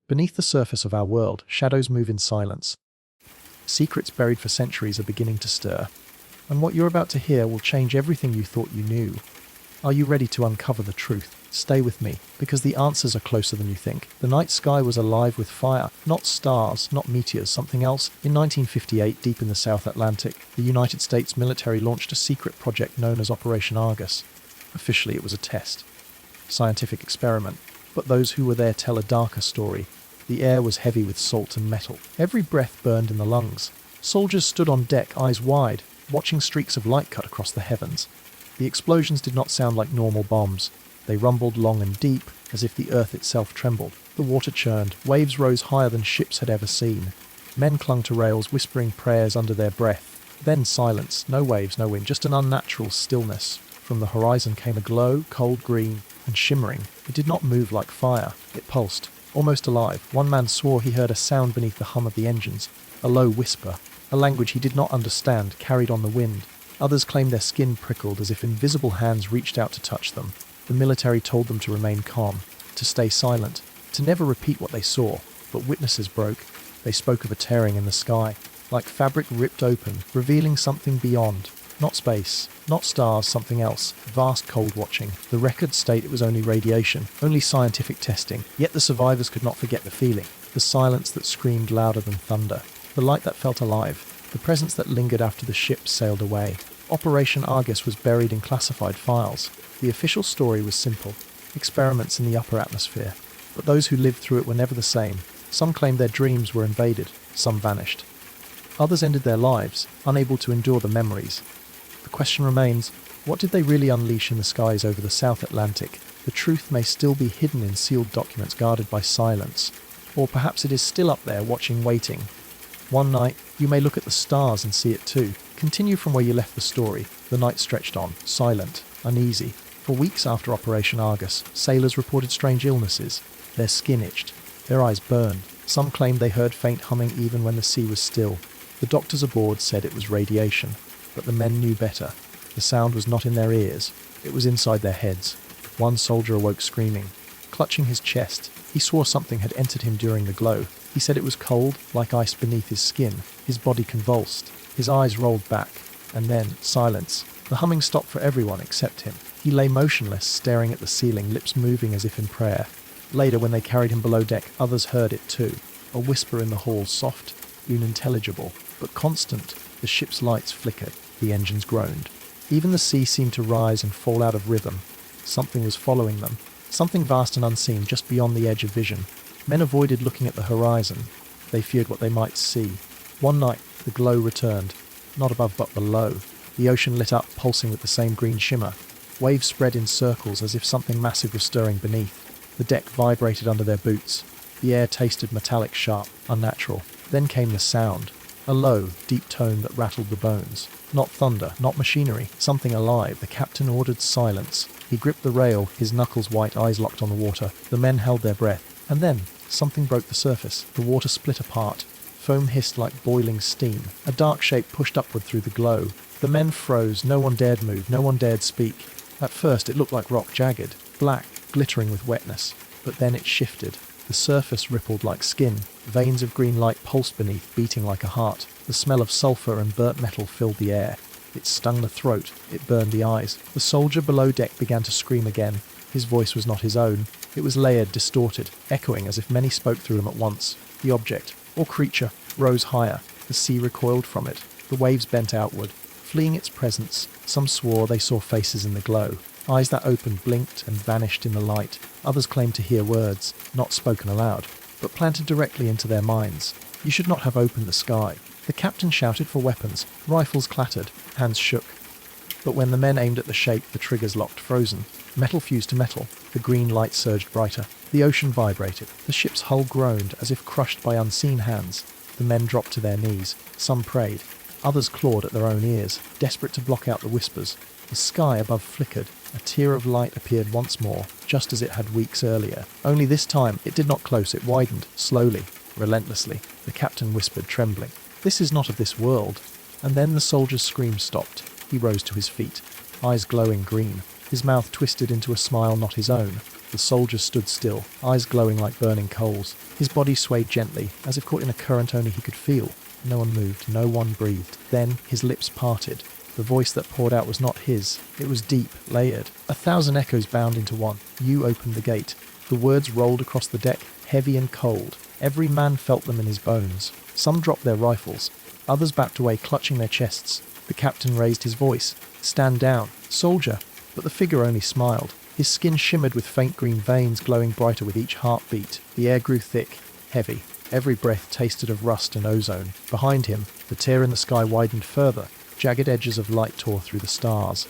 Beneath the surface of our world, shadows move in silence. Secrets buried for centuries are beginning to stir. And what you're about to hear will change everything you thought you knew. Are you ready to uncover the truth? Stay with me, because the answers are closer than you think. The night sky was alive with fire, not stars, not meteors, something else. In 1958, deep in the South Atlantic, the United States military launched a secret project known as Operation Argus. Officially, it was a test. Scientific experiment. But those who were there tell a darker story. The air was heavy with salt and metal. Every breath burned in the lungs. Soldiers stood on deck, eyes wide, watching streaks of light cut across the heavens. The explosions did not sound like normal bombs. They rumbled long and deep, as if the earth itself trembled. The water churned. Waves rose higher than ships had ever seen. Men clung to rails, whispering prayers under their breath. Then silence. No waves, no wind, just an unnatural stillness. From the horizon came a glow, cold green and shimmering. It did not move like fire. It pulsed, almost alive. One man swore he heard a sound beneath the hum of the engines. A low whisper. A language he did not understand, carried on the wind. Others claimed their skin prickled as if invisible hands reached out to touch them. The military told them to remain calm, to stay silent, to never repeat what they saw. But witnesses broke. They spoke of a tearing in the sky, like fabric ripped open, revealing something beyond. Not space, not stars, something else. Vast cold watching. The records state it was only radiation, only scientific testing. Yet the survivors could not forget the feeling. The silence that screamed louder than thunder. The light that felt alive. The presence that lingered after the ship sailed away. Operation Argus was buried in classified files. The official story was simple. Experiments in the upper atmosphere. But those who lived through it were never the same. Some claimed their dreams were invaded. Some vanished. Others ended their lives, unable to endure the memories. The question remains, what did they really unleash in the skies over the South Atlantic? The truth may still be hidden in sealed documents guarded by silence. Or perhaps it is still up there, watching, waiting. One night, you may look at the stars and see it too. Continue from where you left the story. The night stretched on, silent, uneasy. For weeks after Operation Argus, sailors reported strange illnesses. Their skin itched. Their eyes burned. Some claimed they heard faint humming even when the sea was still. The doctors aboard said it was radiation. But the men knew better. The sound was not in their ears. It was inside their heads. One soldier awoke screaming. Clutching his chest, he swore something had entered him during the glow. He said it was cold, like ice beneath his skin. His body convulsed. His eyes rolled back. And then, silence. The humming stopped for everyone except him. He lay motionless, staring at the ceiling, lips moving as if in prayer. Later, when they carried him below deck, others heard it too. A whisper in the hall, soft, unintelligible, but constant. The ship's lights flickered. The engines groaned. Even the sea seemed to rise and fall out of rhythm. Something was following them. Something vast and unseen, just beyond the edge of vision. Men avoided looking at the horizon. They feared what they might see. One night, the glow returned. Not above, but below. The ocean lit up, pulsing with the same green shimmer. Waves spread in circles as if something massive was stirring beneath. The deck vibrated under their boots. The air tasted metallic, sharp, unnatural. Then came the sound. A low, deep tone that rattled the bones. Not thunder, not machinery, something alive. The captain ordered silence. He gripped the rail, his knuckles white, eyes locked on the water. The men held their breath. And then, something broke the surface. The water split apart. Foam hissed like boiling steam. A dark shape pushed upward through the glow. The men froze. No one dared move. No one dared speak. At first, it looked like rock, jagged, black, glittering with wetness. But then it shifted. The surface rippled like skin. Veins of green light pulsed beneath, beating like a heart. The smell of sulphur and burnt metal filled the air. It stung the throat. It burned the eyes. The soldier below deck began to scream again. His voice was not his own. It was layered, distorted, echoing as if many spoke through him at once. The object, or creature, rose higher. The sea recoiled from it. The waves bent outward, fleeing its presence. Some swore they saw faces in the glow. Eyes that opened, blinked, and vanished in the light. Others claimed to hear words, not spoken aloud, but planted directly into their minds. You should not have opened the sky. The captain shouted for weapons. Rifles clattered. Hands shook. But when the men aimed at the shape, the triggers locked, frozen. Metal fused to metal. The green light surged brighter. The ocean vibrated. The ship's hull groaned, as if crushed by unseen hands. The men dropped to their knees. Some prayed. Others clawed at their own ears, desperate to block out the whispers. The sky above flickered. A tear of light appeared once more, just as it had weeks earlier. Only this time, it did not close, it widened, slowly, relentlessly. The captain whispered, trembling, "This is not of this world." And then the soldier's scream stopped. He rose to his feet, eyes glowing green, his mouth twisted into a smile not his own. The soldier stood still, eyes glowing like burning coals. His body swayed gently, as if caught in a current only he could feel. No one moved, no one breathed. Then his lips parted. The voice that poured out was not his. It was deep, layered. 1,000 echoes bound into one. You opened the gate. The words rolled across the deck, heavy and cold. Every man felt them in his bones. Some dropped their rifles. Others backed away, clutching their chests. The captain raised his voice. "Stand down, soldier." But the figure only smiled. His skin shimmered with faint green veins glowing brighter with each heartbeat. The air grew thick, heavy. Every breath tasted of rust and ozone. Behind him, the tear in the sky widened further. Jagged edges of light tore through the stars.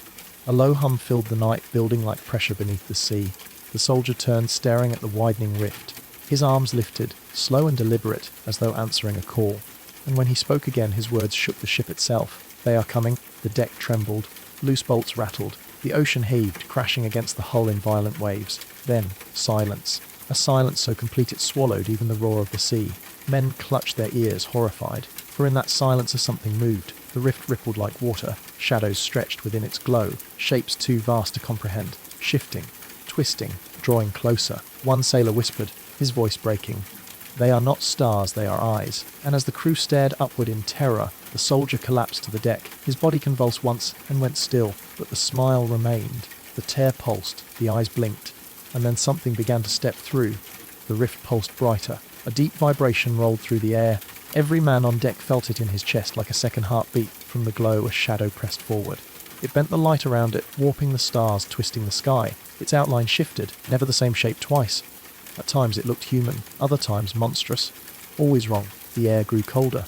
A low hum filled the night, building like pressure beneath the sea. The soldier turned, staring at the widening rift. His arms lifted, slow and deliberate, as though answering a call. And when he spoke again, his words shook the ship itself. "They are coming." The deck trembled. Loose bolts rattled. The ocean heaved, crashing against the hull in violent waves. Then, silence. A silence so complete it swallowed even the roar of the sea. Men clutched their ears, horrified. For in that silence a something moved. The rift rippled like water. Shadows stretched within its glow. Shapes too vast to comprehend. Shifting, twisting, drawing closer. One sailor whispered, his voice breaking, "They are not stars, they are eyes." And as the crew stared upward in terror, the soldier collapsed to the deck. His body convulsed once and went still, but the smile remained. The tear pulsed, the eyes blinked, and then something began to step through. The rift pulsed brighter. A deep vibration rolled through the air. Every man on deck felt it in his chest like a second heartbeat. From the glow, a shadow pressed forward. It bent the light around it, warping the stars, twisting the sky. Its outline shifted, never the same shape twice. At times it looked human, other times monstrous. Always wrong. The air grew colder.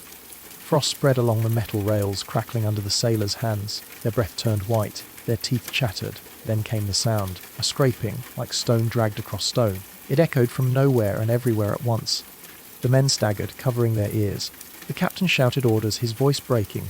Frost spread along the metal rails, crackling under the sailors' hands. Their breath turned white. Their teeth chattered. Then came the sound, a scraping, like stone dragged across stone. It echoed from nowhere and everywhere at once. The men staggered, covering their ears. The captain shouted orders, his voice breaking.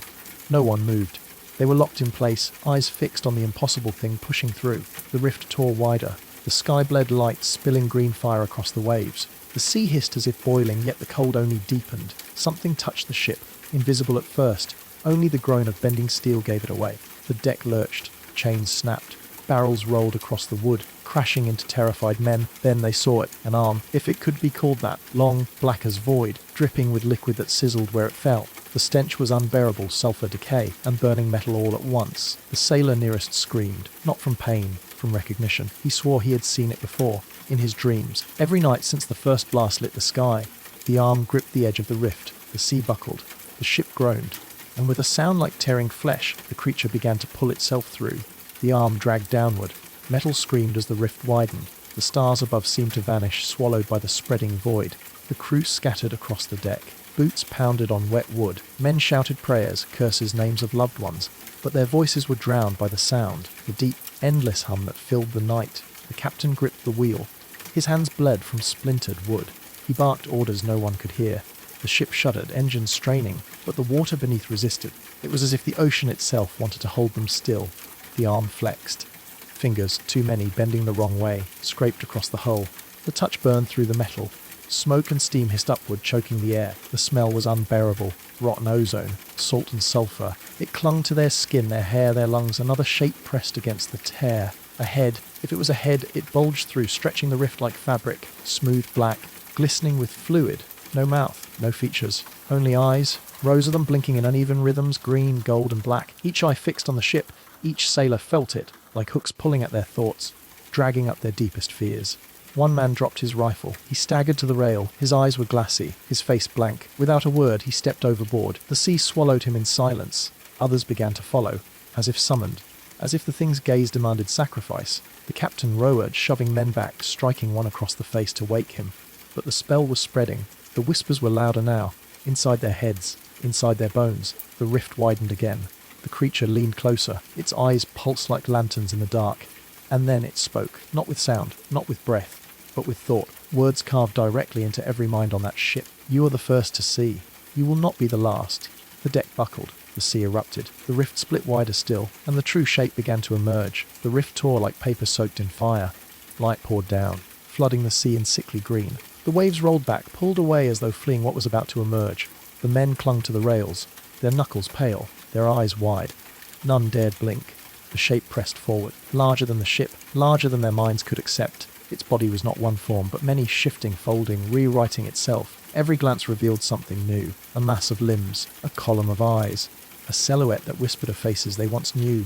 No one moved. They were locked in place, eyes fixed on the impossible thing pushing through. The rift tore wider. The sky bled light spilling green fire across the waves. The sea hissed as if boiling, yet the cold only deepened. Something touched the ship, invisible at first. Only the groan of bending steel gave it away. The deck lurched. Chains snapped. Barrels rolled across the wood, crashing into terrified men. Then they saw it, an arm, if it could be called that, long, black as void, dripping with liquid that sizzled where it fell. The stench was unbearable, sulphur decay, and burning metal all at once. The sailor nearest screamed, not from pain, from recognition. He swore he had seen it before, in his dreams, every night since the first blast lit the sky. The arm gripped the edge of the rift. The sea buckled. The ship groaned. And with a sound like tearing flesh, the creature began to pull itself through. The arm dragged downward. Metal screamed as the rift widened. The stars above seemed to vanish, swallowed by the spreading void. The crew scattered across the deck. Boots pounded on wet wood. Men shouted prayers, curses, names of loved ones. But their voices were drowned by the sound, the deep, endless hum that filled the night. The captain gripped the wheel. His hands bled from splintered wood. He barked orders no one could hear. The ship shuddered, engines straining, but the water beneath resisted. It was as if the ocean itself wanted to hold them still. The arm flexed. Fingers, too many, bending the wrong way, scraped across the hull. The touch burned through the metal. Smoke and steam hissed upward, choking the air. The smell was unbearable. Rotten ozone, salt and sulphur. It clung to their skin, their hair, their lungs. Another shape pressed against the tear. A head. If it was a head, it bulged through, stretching the rift like fabric. Smooth black, glistening with fluid. No mouth, no features. Only eyes. Rows of them blinking in uneven rhythms, green, gold and black. Each eye fixed on the ship. Each sailor felt it, like hooks pulling at their thoughts, dragging up their deepest fears. One man dropped his rifle. He staggered to the rail. His eyes were glassy, his face blank. Without a word, he stepped overboard. The sea swallowed him in silence. Others began to follow, as if summoned, as if the thing's gaze demanded sacrifice. The captain roared, shoving men back, striking one across the face to wake him. But the spell was spreading. The whispers were louder now, inside their heads, inside their bones. The rift widened again. The creature leaned closer. Its eyes pulsed like lanterns in the dark. And then it spoke, not with sound, not with breath, but with thought. Words carved directly into every mind on that ship. "You are the first to see. You will not be the last." The deck buckled. The sea erupted. The rift split wider still, and the true shape began to emerge. The rift tore like paper soaked in fire. Light poured down, flooding the sea in sickly green. The waves rolled back, pulled away as though fleeing what was about to emerge. The men clung to the rails, their knuckles pale, their eyes wide. None dared blink. The shape pressed forward, larger than the ship, larger than their minds could accept. Its body was not one form, but many shifting, folding, rewriting itself. Every glance revealed something new. A mass of limbs, a column of eyes, a silhouette that whispered of faces they once knew.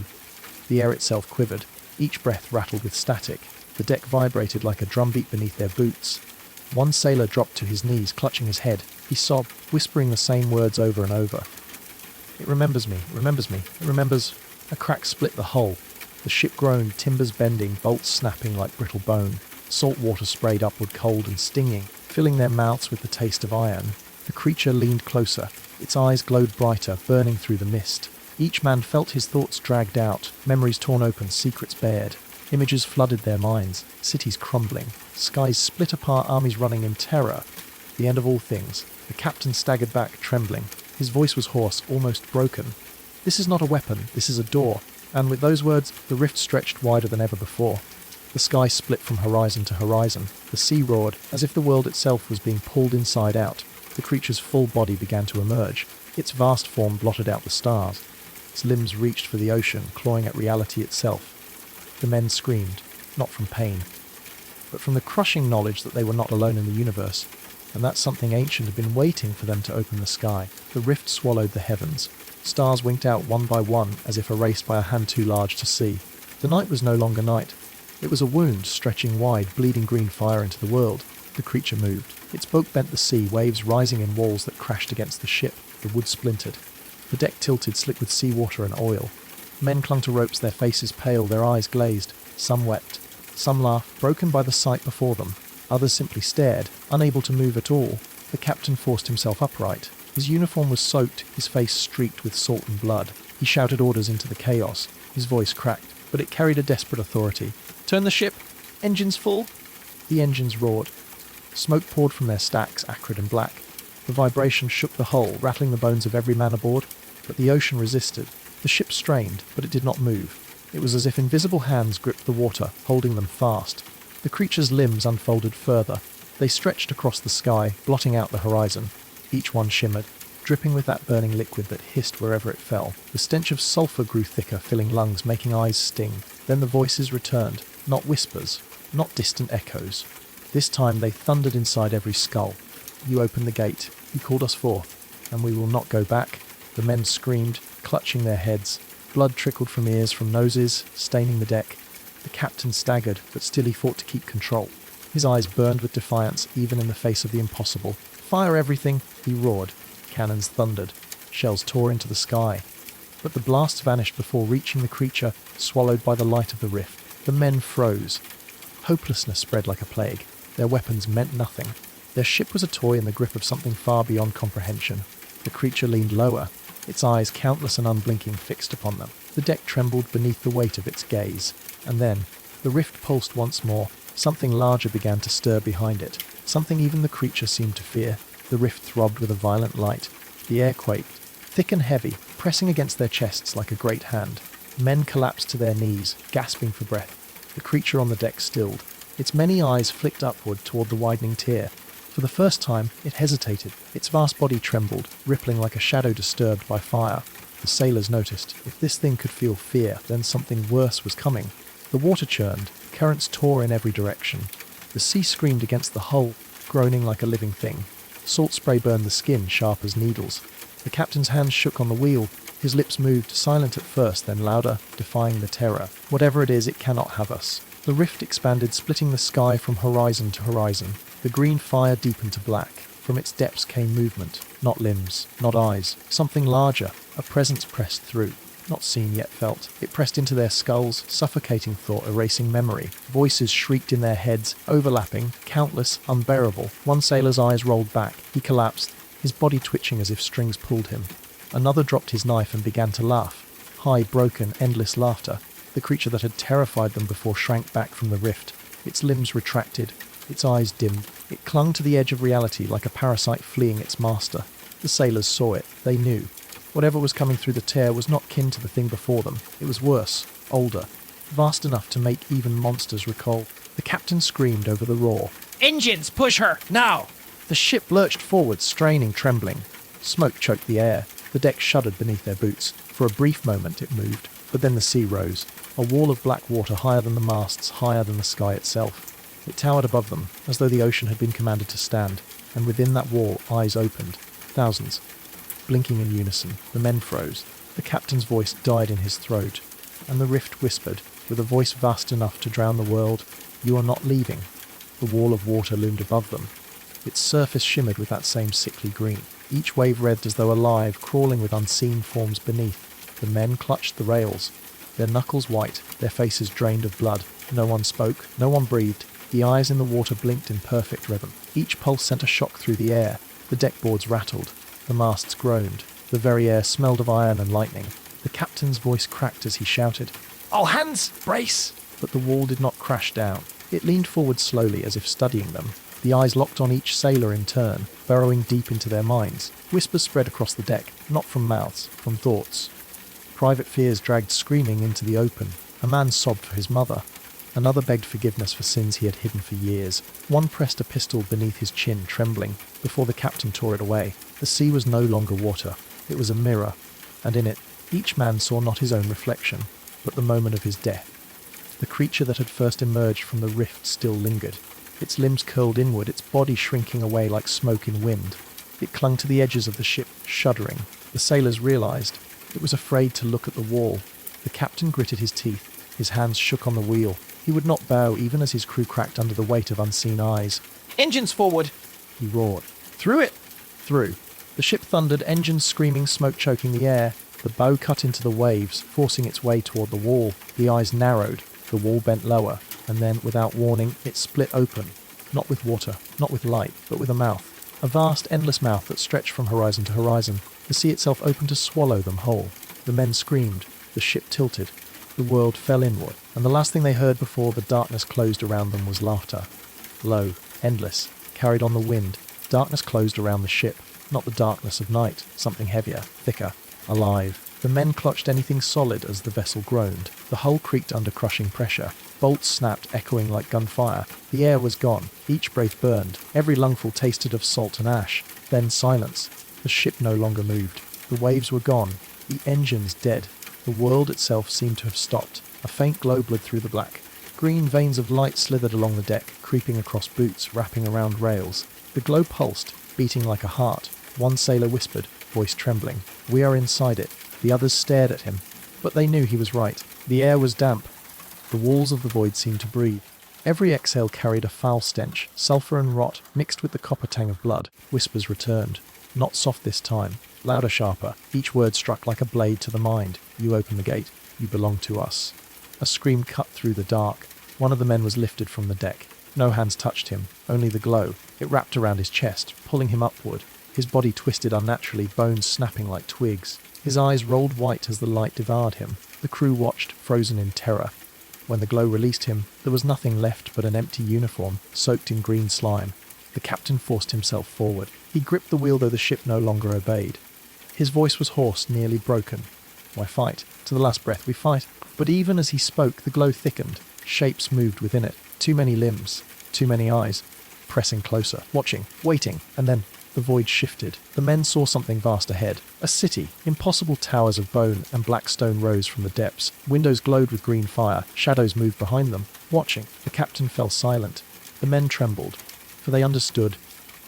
The air itself quivered. Each breath rattled with static. The deck vibrated like a drumbeat beneath their boots. One sailor dropped to his knees, clutching his head. He sobbed, whispering the same words over and over. "It remembers me, it remembers me, it remembers..." A crack split the hull. The ship groaned, timbers bending, bolts snapping like brittle bone. Salt water sprayed upward, cold and stinging, filling their mouths with the taste of iron. The creature leaned closer. Its eyes glowed brighter, burning through the mist. Each man felt his thoughts dragged out, memories torn open, secrets bared. Images flooded their minds, cities crumbling, skies split apart, armies running in terror. The end of all things. The captain staggered back, trembling. His voice was hoarse, almost broken. "This is not a weapon, this is a door." And with those words, the rift stretched wider than ever before. The sky split from horizon to horizon. The sea roared, as if the world itself was being pulled inside out. The creature's full body began to emerge. Its vast form blotted out the stars. Its limbs reached for the ocean, clawing at reality itself. The men screamed, not from pain, but from the crushing knowledge that they were not alone in the universe, and that something ancient had been waiting for them to open the sky. The rift swallowed the heavens. Stars winked out one by one, as if erased by a hand too large to see. The night was no longer night. It was a wound, stretching wide, bleeding green fire into the world. The creature moved. Its bulk bent the sea, waves rising in walls that crashed against the ship. The wood splintered. The deck tilted, slick with seawater and oil. Men clung to ropes, their faces pale, their eyes glazed. Some wept. Some laughed, broken by the sight before them. Others simply stared, unable to move at all. The captain forced himself upright. His uniform was soaked, his face streaked with salt and blood. He shouted orders into the chaos. His voice cracked, but it carried a desperate authority. "Turn the ship! Engines full!" The engines roared. Smoke poured from their stacks, acrid and black. The vibration shook the hull, rattling the bones of every man aboard. But the ocean resisted. The ship strained, but it did not move. It was as if invisible hands gripped the water, holding them fast. The creature's limbs unfolded further. They stretched across the sky, blotting out the horizon. Each one shimmered, dripping with that burning liquid that hissed wherever it fell. The stench of sulphur grew thicker, filling lungs, making eyes sting. Then the voices returned, not whispers, not distant echoes. This time they thundered inside every skull. "You opened the gate, you called us forth, and we will not go back." The men screamed, clutching their heads. Blood trickled from ears, from noses, staining the deck. The captain staggered, but still he fought to keep control. His eyes burned with defiance, even in the face of the impossible. "Fire everything!" he roared. Cannons thundered. Shells tore into the sky. But the blasts vanished before reaching the creature, swallowed by the light of the rift. The men froze. Hopelessness spread like a plague. Their weapons meant nothing. Their ship was a toy in the grip of something far beyond comprehension. The creature leaned lower, its eyes, countless and unblinking, fixed upon them. The deck trembled beneath the weight of its gaze. And then, the rift pulsed once more. Something larger began to stir behind it. Something even the creature seemed to fear. The rift throbbed with a violent light. The air quaked, thick and heavy, pressing against their chests like a great hand. Men collapsed to their knees, gasping for breath. The creature on the deck stilled. Its many eyes flicked upward toward the widening tier. For the first time, it hesitated. Its vast body trembled, rippling like a shadow disturbed by fire. The sailors noticed. If this thing could feel fear, then something worse was coming. The water churned. Currents tore in every direction. The sea screamed against the hull, groaning like a living thing. Salt spray burned the skin, sharp as needles. The captain's hands shook on the wheel. His lips moved, silent at first, then louder, defying the terror. "Whatever it is, it cannot have us." The rift expanded, splitting the sky from horizon to horizon. The green fire deepened to black. From its depths came movement. Not limbs, not eyes. Something larger. A presence pressed through. Not seen yet felt. It pressed into their skulls, suffocating thought, erasing memory. Voices shrieked in their heads, overlapping, countless, unbearable. One sailor's eyes rolled back. He collapsed, his body twitching as if strings pulled him. Another dropped his knife and began to laugh. High, broken, endless laughter. The creature that had terrified them before shrank back from the rift. Its limbs retracted. Its eyes dimmed. It clung to the edge of reality like a parasite fleeing its master. The sailors saw it. They knew. Whatever was coming through the tear was not kin to the thing before them. It was worse, older, vast enough to make even monsters recoil. The captain screamed over the roar. "Engines, push her, now!" The ship lurched forward, straining, trembling. Smoke choked the air. The deck shuddered beneath their boots. For a brief moment it moved, but then the sea rose. A wall of black water higher than the masts, higher than the sky itself. It towered above them, as though the ocean had been commanded to stand, and within that wall eyes opened. Thousands. Blinking in unison, the men froze. The captain's voice died in his throat, and the rift whispered, with a voice vast enough to drown the world, "You are not leaving." The wall of water loomed above them. Its surface shimmered with that same sickly green. Each wave writhed as though alive, crawling with unseen forms beneath. The men clutched the rails, their knuckles white, their faces drained of blood. No one spoke, no one breathed. The eyes in the water blinked in perfect rhythm. Each pulse sent a shock through the air. The deckboards rattled. The masts groaned. The very air smelled of iron and lightning. The captain's voice cracked as he shouted, All hands, brace! But the wall did not crash down. It leaned forward slowly as if studying them. The eyes locked on each sailor in turn, burrowing deep into their minds. Whispers spread across the deck, not from mouths, from thoughts. Private fears dragged screaming into the open. A man sobbed for his mother. Another begged forgiveness for sins he had hidden for years. One pressed a pistol beneath his chin, trembling, before the captain tore it away. The sea was no longer water. It was a mirror, and in it, each man saw not his own reflection, but the moment of his death. The creature that had first emerged from the rift still lingered. Its limbs curled inward, its body shrinking away like smoke in wind. It clung to the edges of the ship, shuddering. The sailors realized. It was afraid to look at the wall. The captain gritted his teeth. His hands shook on the wheel. He would not bow even as his crew cracked under the weight of unseen eyes. Engines forward! He roared. Through it! Through. The ship thundered, engines screaming, smoke choking the air. The bow cut into the waves, forcing its way toward the wall. The eyes narrowed. The wall bent lower, and then, without warning, it split open. Not with water, not with light, but with a mouth. A vast, endless mouth that stretched from horizon to horizon. The sea itself opened to swallow them whole. The men screamed. The ship tilted. The world fell inward, and the last thing they heard before the darkness closed around them was laughter. Low, endless, carried on the wind. Darkness closed around the ship. Not the darkness of night, something heavier, thicker, alive. The men clutched anything solid as the vessel groaned. The hull creaked under crushing pressure. Bolts snapped, echoing like gunfire. The air was gone. Each breath burned. Every lungful tasted of salt and ash. Then silence. The ship no longer moved. The waves were gone. The engines dead. The world itself seemed to have stopped. A faint glow bled through the black. Green veins of light slithered along the deck, creeping across boots, wrapping around rails. The glow pulsed, beating like a heart. One sailor whispered, voice trembling, "We are inside it." The others stared at him, but they knew he was right. The air was damp. The walls of the void seemed to breathe. Every exhale carried a foul stench, sulphur and rot, mixed with the copper tang of blood. Whispers returned. Not soft this time. Louder, sharper. Each word struck like a blade to the mind. "You open the gate. You belong to us." A scream cut through the dark. One of the men was lifted from the deck. No hands touched him, only the glow. It wrapped around his chest, pulling him upward. His body twisted unnaturally, bones snapping like twigs. His eyes rolled white as the light devoured him. The crew watched, frozen in terror. When the glow released him, there was nothing left but an empty uniform, soaked in green slime. The captain forced himself forward. He gripped the wheel though the ship no longer obeyed. His voice was hoarse, nearly broken. "Why fight? To the last breath we fight." But even as he spoke, the glow thickened. Shapes moved within it. Too many limbs. Too many eyes. Pressing closer. Watching. Waiting. And then the void shifted. The men saw something vast ahead. A city. Impossible towers of bone and black stone rose from the depths. Windows glowed with green fire. Shadows moved behind them. Watching. The captain fell silent. The men trembled. For they understood.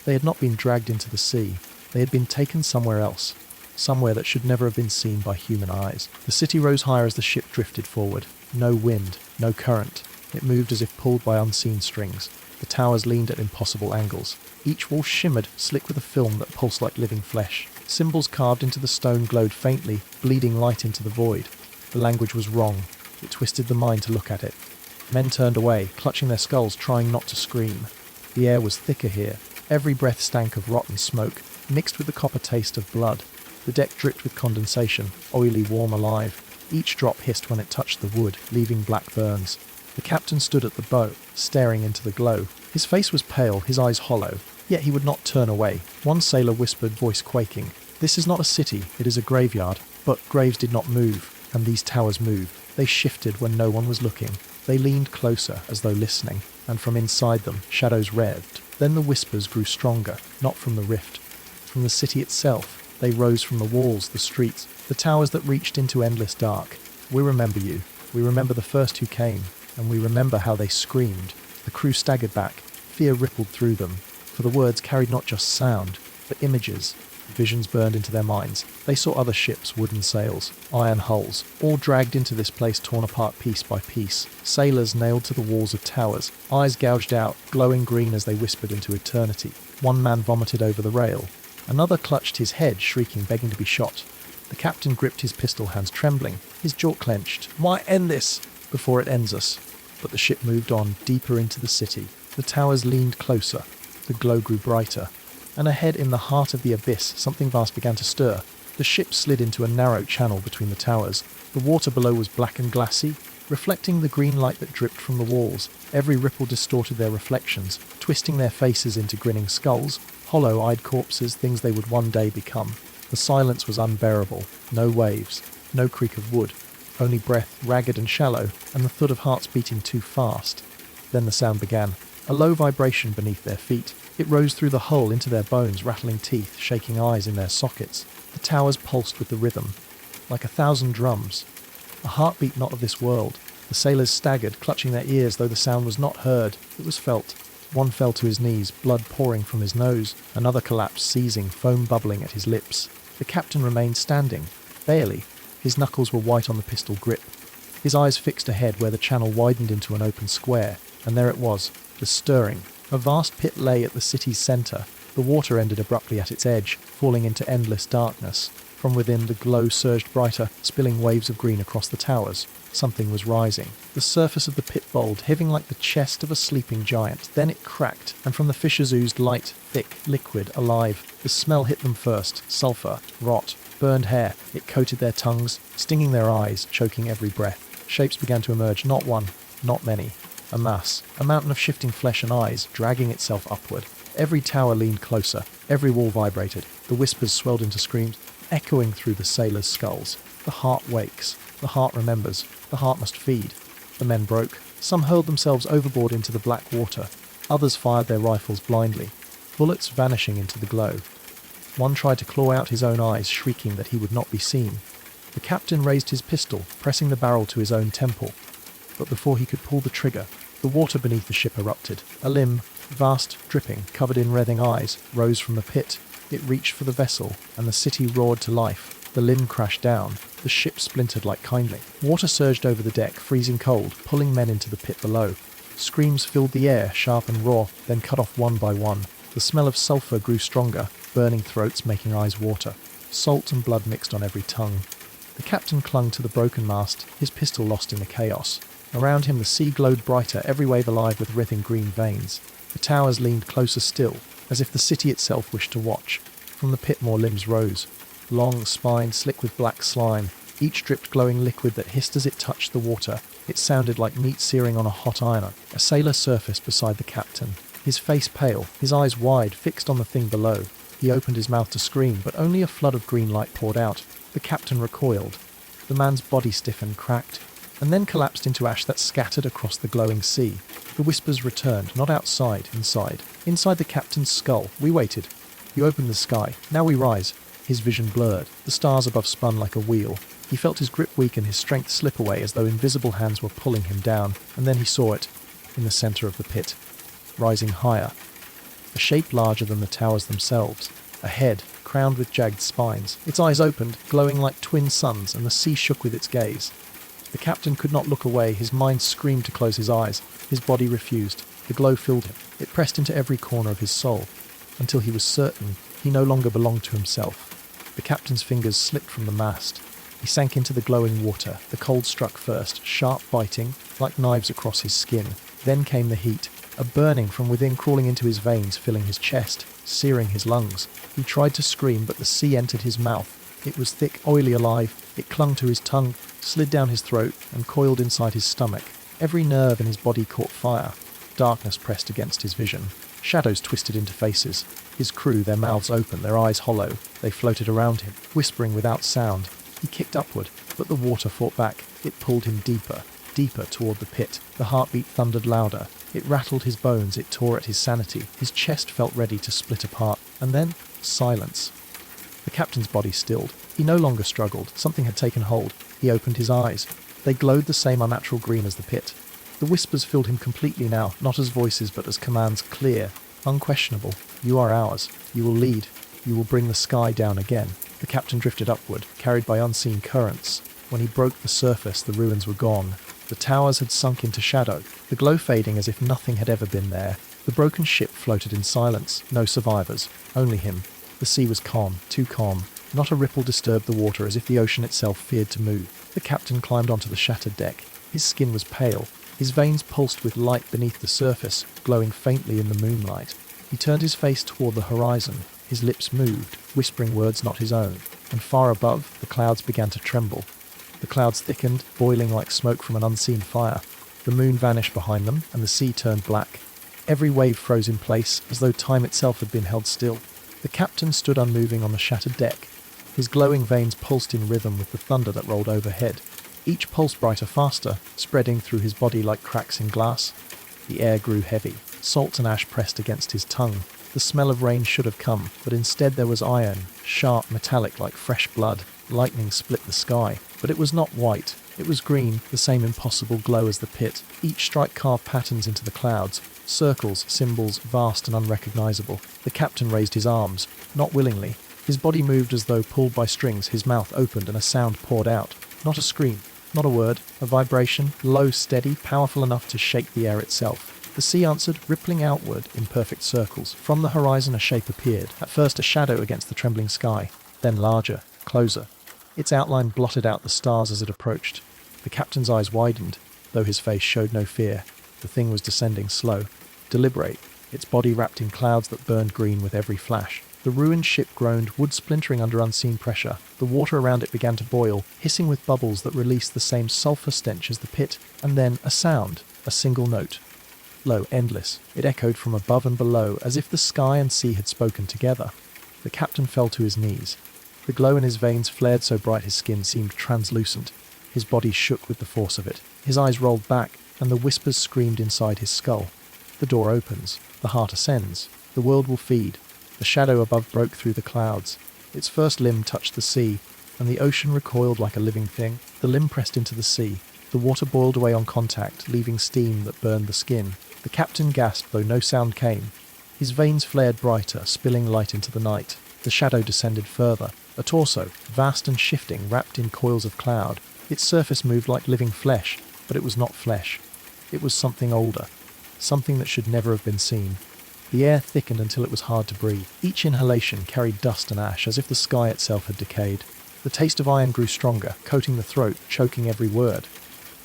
They had not been dragged into the sea. They had been taken somewhere else. Somewhere that should never have been seen by human eyes. The city rose higher as the ship drifted forward. No wind, no current. It moved as if pulled by unseen strings. The towers leaned at impossible angles. Each wall shimmered, slick with a film that pulsed like living flesh. Symbols carved into the stone glowed faintly, bleeding light into the void. The language was wrong. It twisted the mind to look at it. Men turned away, clutching their skulls, trying not to scream. The air was thicker here. Every breath stank of rotten smoke, mixed with the copper taste of blood. The deck dripped with condensation, oily, warm, alive. Each drop hissed when it touched the wood, leaving black burns. The captain stood at the bow, staring into the glow. His face was pale, his eyes hollow, yet he would not turn away. One sailor whispered, voice quaking, "This is not a city, it is a graveyard." But graves did not move, and these towers moved. They shifted when no one was looking. They leaned closer, as though listening, and from inside them, shadows revved. Then the whispers grew stronger, not from the rift. From the city itself. They rose from the walls, the streets, the towers that reached into endless dark. "We remember you. We remember the first who came, and we remember how they screamed." The crew staggered back. Fear rippled through them, for the words carried not just sound, but images. Visions burned into their minds. They saw other ships, wooden sails, iron hulls, all dragged into this place, torn apart piece by piece. Sailors nailed to the walls of towers, eyes gouged out, glowing green as they whispered into eternity. One man vomited over the rail. Another clutched his head, shrieking, begging to be shot. The captain gripped his pistol, hands trembling, his jaw clenched. Why end this before it ends us? But the ship moved on, deeper into the city. The towers leaned closer. The glow grew brighter. And ahead, in the heart of the abyss, something vast began to stir. The ship slid into a narrow channel between the towers. The water below was black and glassy, reflecting the green light that dripped from the walls. Every ripple distorted their reflections, twisting their faces into grinning skulls, hollow-eyed corpses, things they would one day become. The silence was unbearable. No waves, no creak of wood, only breath, ragged and shallow, and the thud of hearts beating too fast. Then the sound began, a low vibration beneath their feet. It rose through the hull into their bones, rattling teeth, shaking eyes in their sockets. The towers pulsed with the rhythm, like 1,000 drums. A heartbeat not of this world. The sailors staggered, clutching their ears, though the sound was not heard. It was felt. One fell to his knees, blood pouring from his nose. Another collapsed, seizing, foam bubbling at his lips. The captain remained standing, barely. His knuckles were white on the pistol grip. His eyes fixed ahead where the channel widened into an open square. And there it was, the stirring. A vast pit lay at the city's centre. The water ended abruptly at its edge, falling into endless darkness. From within, the glow surged brighter, spilling waves of green across the towers. Something was rising. The surface of the pit bulged, heaving like the chest of a sleeping giant. Then it cracked, and from the fissures oozed light, thick, liquid, alive. The smell hit them first. Sulphur, rot, burned hair. It coated their tongues, stinging their eyes, choking every breath. Shapes began to emerge, not one, not many. A mass, a mountain of shifting flesh and eyes, dragging itself upward. Every tower leaned closer, every wall vibrated. The whispers swelled into screams, echoing through the sailors' skulls. The heart wakes, the heart remembers, the heart must feed. The men broke. Some hurled themselves overboard into the black water. Others fired their rifles blindly, bullets vanishing into the glow. One tried to claw out his own eyes, shrieking that he would not be seen. The captain raised his pistol, pressing the barrel to his own temple. But before he could pull the trigger, the water beneath the ship erupted. A limb, vast, dripping, covered in writhing eyes, rose from the pit. It reached for the vessel, and the city roared to life. The limb crashed down. The ship splintered like kindling. Water surged over the deck, freezing cold, pulling men into the pit below. Screams filled the air, sharp and raw, then cut off one by one. The smell of sulphur grew stronger, burning throats, making eyes water. Salt and blood mixed on every tongue. The captain clung to the broken mast, his pistol lost in the chaos. Around him the sea glowed brighter, every wave alive with writhing green veins. The towers leaned closer still, as if the city itself wished to watch. From the pit more limbs rose. Long, spined, slick with black slime. Each dripped glowing liquid that hissed as it touched the water. It sounded like meat searing on a hot iron. A sailor surfaced beside the captain, his face pale, his eyes wide, fixed on the thing below. He opened his mouth to scream, but only a flood of green light poured out. The captain recoiled. The man's body stiffened, cracked, and then collapsed into ash that scattered across the glowing sea. The whispers returned, not outside, inside. Inside the captain's skull. We waited. You opened the sky. Now we rise. His vision blurred. The stars above spun like a wheel. He felt his grip weaken, his strength slip away as though invisible hands were pulling him down. And then he saw it, in the centre of the pit, rising higher. A shape larger than the towers themselves. A head, crowned with jagged spines. Its eyes opened, glowing like twin suns, and the sea shook with its gaze. The captain could not look away. His mind screamed to close his eyes. His body refused. The glow filled him. It pressed into every corner of his soul, until he was certain he no longer belonged to himself. The captain's fingers slipped from the mast. He sank into the glowing water. The cold struck first, sharp biting, like knives across his skin. Then came the heat, a burning from within crawling into his veins, filling his chest, searing his lungs. He tried to scream, but the sea entered his mouth. It was thick, oily, alive. It clung to his tongue, slid down his throat, and coiled inside his stomach. Every nerve in his body caught fire. Darkness pressed against his vision. Shadows twisted into faces. His crew, their mouths open, their eyes hollow. They floated around him, whispering without sound. He kicked upward, but the water fought back. It pulled him deeper, deeper toward the pit. The heartbeat thundered louder. It rattled his bones, it tore at his sanity. His chest felt ready to split apart. And then, silence. The captain's body stilled. He no longer struggled. Something had taken hold. He opened his eyes. They glowed the same unnatural green as the pit. The whispers filled him completely now, not as voices but as commands, clear, unquestionable. You are ours. You will lead. You will bring the sky down again. The captain drifted upward, carried by unseen currents. When he broke the surface, the ruins were gone. The towers had sunk into shadow, the glow fading as if nothing had ever been there. The broken ship floated in silence, no survivors, only him. The sea was calm, too calm. Not a ripple disturbed the water, as if the ocean itself feared to move. The captain climbed onto the shattered deck. His skin was pale. His veins pulsed with light beneath the surface, glowing faintly in the moonlight. He turned his face toward the horizon. His lips moved, whispering words not his own. And far above, the clouds began to tremble. The clouds thickened, boiling like smoke from an unseen fire. The moon vanished behind them, and the sea turned black. Every wave froze in place, as though time itself had been held still. The captain stood unmoving on the shattered deck. His glowing veins pulsed in rhythm with the thunder that rolled overhead. Each pulse brighter, faster, spreading through his body like cracks in glass. The air grew heavy. Salt and ash pressed against his tongue. The smell of rain should have come, but instead there was iron, sharp, metallic like fresh blood. Lightning split the sky, but it was not white. It was green, the same impossible glow as the pit. Each strike carved patterns into the clouds, circles, symbols, vast and unrecognizable. The captain raised his arms, not willingly. His body moved as though pulled by strings. His mouth opened and a sound poured out. Not a scream, not a word, a vibration, low, steady, powerful enough to shake the air itself. The sea answered, rippling outward in perfect circles. From the horizon a shape appeared, at first a shadow against the trembling sky, then larger, closer. Its outline blotted out the stars as it approached. The captain's eyes widened, though his face showed no fear. The thing was descending slow, deliberate, its body wrapped in clouds that burned green with every flash. The ruined ship groaned, wood splintering under unseen pressure. The water around it began to boil, hissing with bubbles that released the same sulphur stench as the pit. And then a sound, a single note. Low, endless. It echoed from above and below, as if the sky and sea had spoken together. The captain fell to his knees. The glow in his veins flared so bright his skin seemed translucent. His body shook with the force of it. His eyes rolled back, and the whispers screamed inside his skull. The door opens. The heart ascends. The world will feed. The shadow above broke through the clouds. Its first limb touched the sea, and the ocean recoiled like a living thing. The limb pressed into the sea. The water boiled away on contact, leaving steam that burned the skin. The captain gasped, though no sound came. His veins flared brighter, spilling light into the night. The shadow descended further. A torso, vast and shifting, wrapped in coils of cloud. Its surface moved like living flesh, but it was not flesh. It was something older, something that should never have been seen. The air thickened until it was hard to breathe. Each inhalation carried dust and ash, as if the sky itself had decayed. The taste of iron grew stronger, coating the throat, choking every word.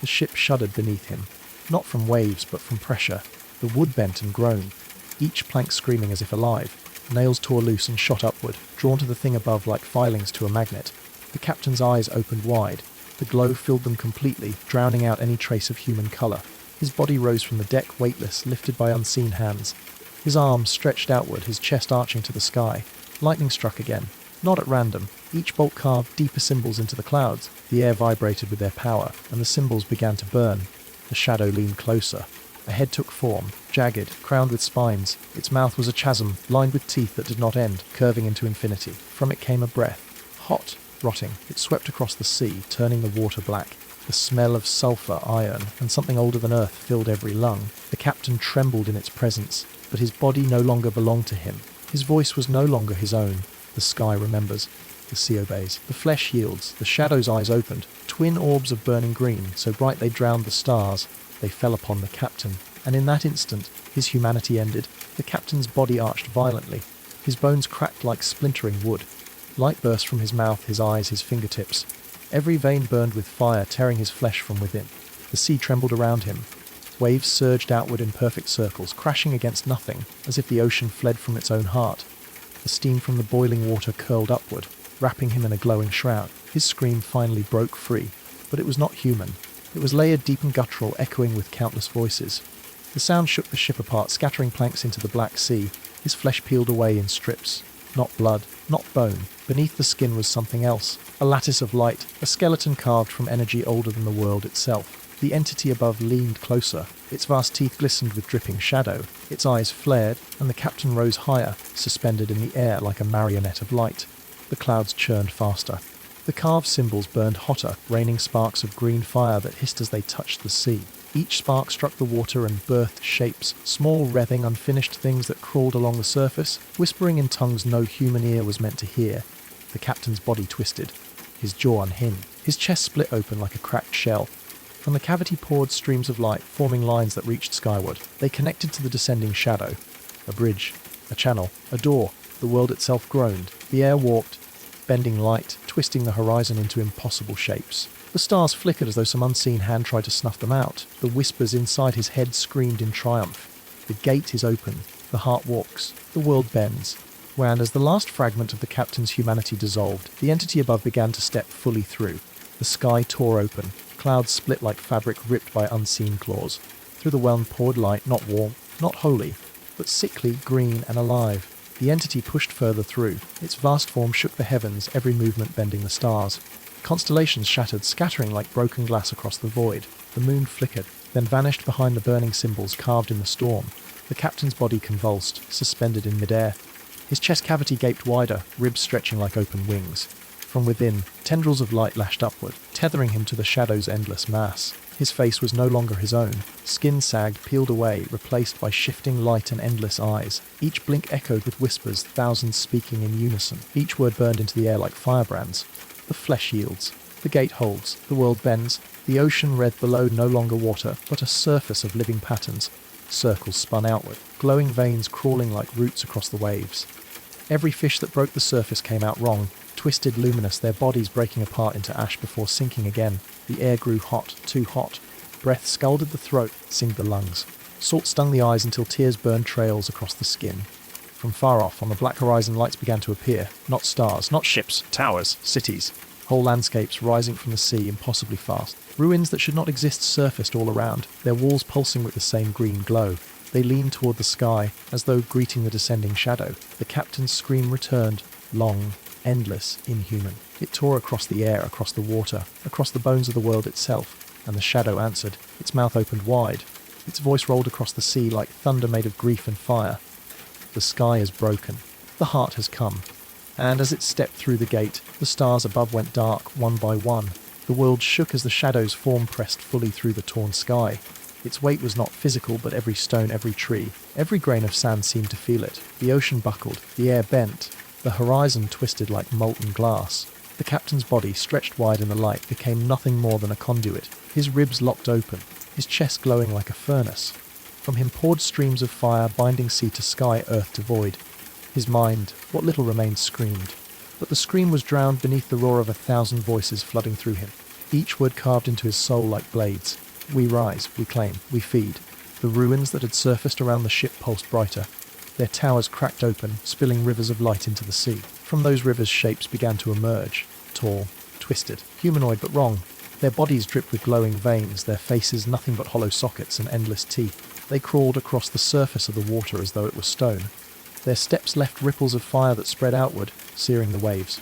The ship shuddered beneath him, not from waves, but from pressure. The wood bent and groaned, each plank screaming as if alive. Nails tore loose and shot upward, drawn to the thing above like filings to a magnet. The captain's eyes opened wide. The glow filled them completely, drowning out any trace of human colour. His body rose from the deck, weightless, lifted by unseen hands. His arms stretched outward, his chest arching to the sky. Lightning struck again, not at random. Each bolt carved deeper symbols into the clouds. The air vibrated with their power, and the symbols began to burn. The shadow leaned closer. A head took form, jagged, crowned with spines. Its mouth was a chasm, lined with teeth that did not end, curving into infinity. From it came a breath, hot, rotting. It swept across the sea, turning the water black. The smell of sulphur, iron, and something older than earth filled every lung. The captain trembled in its presence, but his body no longer belonged to him. His voice was no longer his own. The sky remembers. The sea obeys. The flesh yields. The shadow's eyes opened. Twin orbs of burning green, so bright they drowned the stars. They fell upon the captain, and in that instant, his humanity ended. The captain's body arched violently. His bones cracked like splintering wood. Light burst from his mouth, his eyes, his fingertips. Every vein burned with fire, tearing his flesh from within. The sea trembled around him. Waves surged outward in perfect circles, crashing against nothing, as if the ocean fled from its own heart. The steam from the boiling water curled upward, wrapping him in a glowing shroud. His scream finally broke free, but it was not human. It was layered deep and guttural, echoing with countless voices. The sound shook the ship apart, scattering planks into the Black Sea. His flesh peeled away in strips. Not blood, not bone. Beneath the skin was something else. A lattice of light, a skeleton carved from energy older than the world itself. The entity above leaned closer. Its vast teeth glistened with dripping shadow. Its eyes flared, and the captain rose higher, suspended in the air like a marionette of light. The clouds churned faster. The carved symbols burned hotter, raining sparks of green fire that hissed as they touched the sea. Each spark struck the water and birthed shapes, small, writhing, unfinished things that crawled along the surface, whispering in tongues no human ear was meant to hear. The captain's body twisted, his jaw unhinged, his chest split open like a cracked shell. From the cavity poured streams of light, forming lines that reached skyward. They connected to the descending shadow. A bridge, a channel, a door. The world itself groaned. The air warped, bending light, twisting the horizon into impossible shapes. The stars flickered as though some unseen hand tried to snuff them out. The whispers inside his head screamed in triumph. The gate is open. The heart walks. The world bends. And as the last fragment of the captain's humanity dissolved, the entity above began to step fully through. The sky tore open. Clouds split like fabric ripped by unseen claws. Through the realm poured light, not warm, not holy, but sickly, green, and alive. The entity pushed further through. Its vast form shook the heavens, every movement bending the stars. Constellations shattered, scattering like broken glass across the void. The moon flickered, then vanished behind the burning symbols carved in the storm. The captain's body convulsed, suspended in midair. His chest cavity gaped wider, ribs stretching like open wings. From within, tendrils of light lashed upward, tethering him to the shadow's endless mass. His face was no longer his own. Skin sagged, peeled away, replaced by shifting light and endless eyes. Each blink echoed with whispers, thousands speaking in unison. Each word burned into the air like firebrands. The flesh yields. The gate holds. The world bends. The ocean red below no longer water, but a surface of living patterns. Circles spun outward, glowing veins crawling like roots across the waves. Every fish that broke the surface came out wrong, twisted, luminous, their bodies breaking apart into ash before sinking again. The air grew hot, too hot. Breath scalded the throat, singed the lungs. Salt stung the eyes until tears burned trails across the skin. From far off, on the black horizon, lights began to appear. Not stars, not ships, towers, cities. Whole landscapes rising from the sea impossibly fast. Ruins that should not exist surfaced all around, their walls pulsing with the same green glow. They leaned toward the sky, as though greeting the descending shadow. The captain's scream returned, long, endless, inhuman. It tore across the air, across the water, across the bones of the world itself, and the shadow answered, its mouth opened wide. Its voice rolled across the sea like thunder made of grief and fire. The sky is broken. The heart has come. And as it stepped through the gate, the stars above went dark, one by one. The world shook as the shadow's form pressed fully through the torn sky. Its weight was not physical, but every stone, every tree, every grain of sand seemed to feel it. The ocean buckled, the air bent, the horizon twisted like molten glass. The captain's body, stretched wide in the light, became nothing more than a conduit. His ribs locked open, his chest glowing like a furnace. From him poured streams of fire, binding sea to sky, earth to void. His mind, what little remained, screamed. But the scream was drowned beneath the roar of 1,000 voices flooding through him, each word carved into his soul like blades. We rise, we claim, we feed. The ruins that had surfaced around the ship pulsed brighter. Their towers cracked open, spilling rivers of light into the sea. From those rivers shapes began to emerge, tall, twisted, humanoid but wrong. Their bodies dripped with glowing veins, their faces nothing but hollow sockets and endless teeth. They crawled across the surface of the water as though it were stone. Their steps left ripples of fire that spread outward, searing the waves.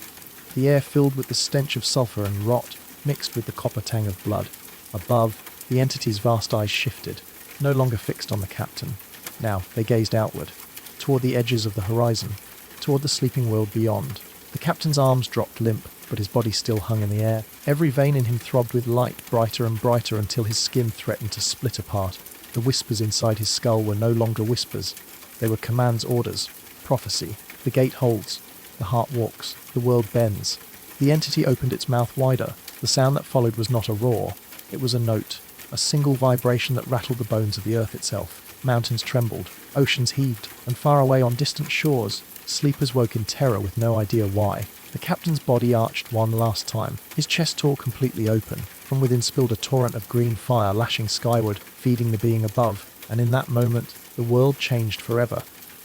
The air filled with the stench of sulphur and rot, mixed with the copper tang of blood. Above, the entity's vast eyes shifted, no longer fixed on the captain. Now they gazed outward, toward the edges of the horizon, toward the sleeping world beyond. The captain's arms dropped limp, but his body still hung in the air. Every vein in him throbbed with light, brighter and brighter, until his skin threatened to split apart. The whispers inside his skull were no longer whispers. They were commands, orders, prophecy. The gate holds. The heart walks. The world bends. The entity opened its mouth wider. The sound that followed was not a roar. It was a note, a single vibration that rattled the bones of the earth itself. Mountains trembled, oceans heaved, and far away on distant shores, sleepers woke in terror with no idea why. The captain's body arched one last time. His chest tore completely open. From within spilled a torrent of green fire, lashing skyward, feeding the being above. And in that moment, the world changed forever.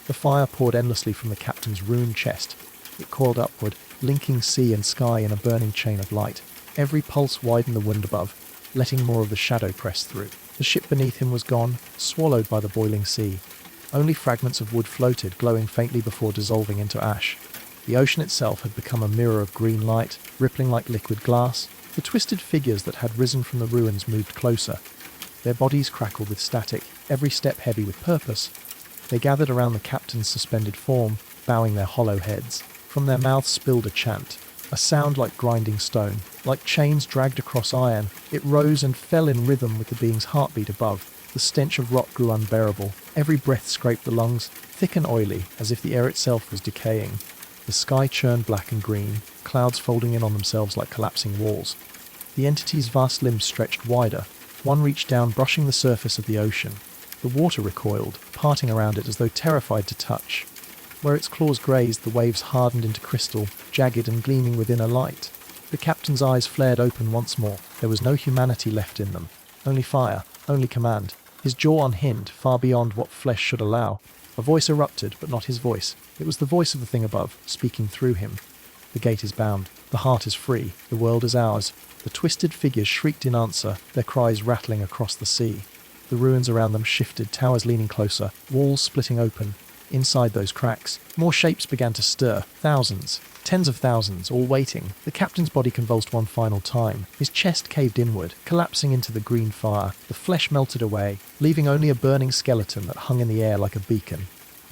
The fire poured endlessly from the captain's ruined chest. It coiled upward, linking sea and sky in a burning chain of light. Every pulse widened the wind above, letting more of the shadow press through. The ship beneath him was gone, swallowed by the boiling sea. Only fragments of wood floated, glowing faintly before dissolving into ash. The ocean itself had become a mirror of green light, rippling like liquid glass. The twisted figures that had risen from the ruins moved closer. Their bodies crackled with static, every step heavy with purpose. They gathered around the captain's suspended form, bowing their hollow heads. From their mouths spilled a chant, A sound like grinding stone, like chains dragged across iron. It rose and fell in rhythm with the being's heartbeat above. The stench of rot grew unbearable. Every breath scraped the lungs, thick and oily, as if the air itself was decaying. The sky churned black and green, clouds folding in on themselves like collapsing walls. The entity's vast limbs stretched wider. One reached down, brushing the surface of the ocean. The water recoiled, parting around it as though terrified to touch. Where its claws grazed, the waves hardened into crystal, jagged and gleaming within a light. The captain's eyes flared open once more. There was no humanity left in them. Only fire, only command. His jaw unhinged, far beyond what flesh should allow. A voice erupted, but not his voice. It was the voice of the thing above, speaking through him. The gate is bound. The heart is free. The world is ours. The twisted figures shrieked in answer, their cries rattling across the sea. The ruins around them shifted, towers leaning closer, walls splitting open. Inside those cracks, more shapes began to stir. Thousands, tens of thousands, all waiting. The captain's body convulsed one final time. His chest caved inward, collapsing into the green fire. The flesh melted away, leaving only a burning skeleton that hung in the air like a beacon.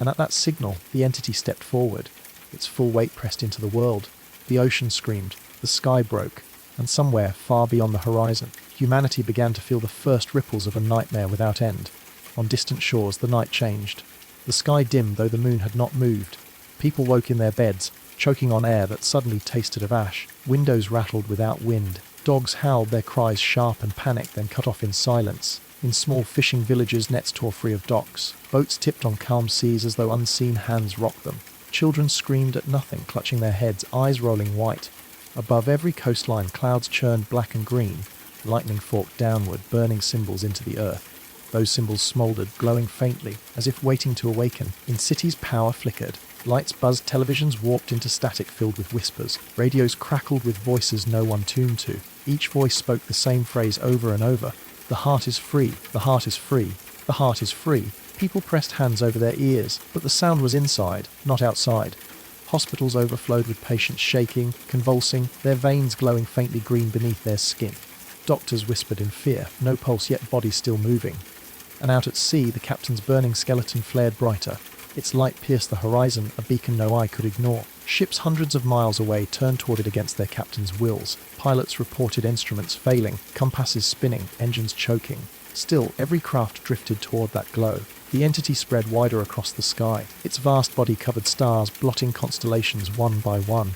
And at that signal, the entity stepped forward. Its full weight pressed into the world. The ocean screamed. The sky broke. And somewhere, far beyond the horizon, humanity began to feel the first ripples of a nightmare without end. On distant shores, the night changed. The sky dimmed, though the moon had not moved. People woke in their beds, choking on air that suddenly tasted of ash. Windows rattled without wind. Dogs howled, their cries sharp and panicked, then cut off in silence. In small fishing villages, nets tore free of docks. Boats tipped on calm seas as though unseen hands rocked them. Children screamed at nothing, clutching their heads, eyes rolling white. Above every coastline, clouds churned black and green. Lightning forked downward, burning symbols into the earth. Those symbols smouldered, glowing faintly, as if waiting to awaken. In cities, power flickered. Lights buzzed, televisions warped into static filled with whispers. Radios crackled with voices no one tuned to. Each voice spoke the same phrase over and over. The heart is free. The heart is free. The heart is free. People pressed hands over their ears, but the sound was inside, not outside. Hospitals overflowed with patients shaking, convulsing, their veins glowing faintly green beneath their skin. Doctors whispered in fear, no pulse yet body still moving. And out at sea, the captain's burning skeleton flared brighter. Its light pierced the horizon, a beacon no eye could ignore. Ships hundreds of miles away turned toward it against their captain's wills. Pilots reported instruments failing, compasses spinning, engines choking. Still, every craft drifted toward that glow. The entity spread wider across the sky. Its vast body covered stars, blotting constellations one by one.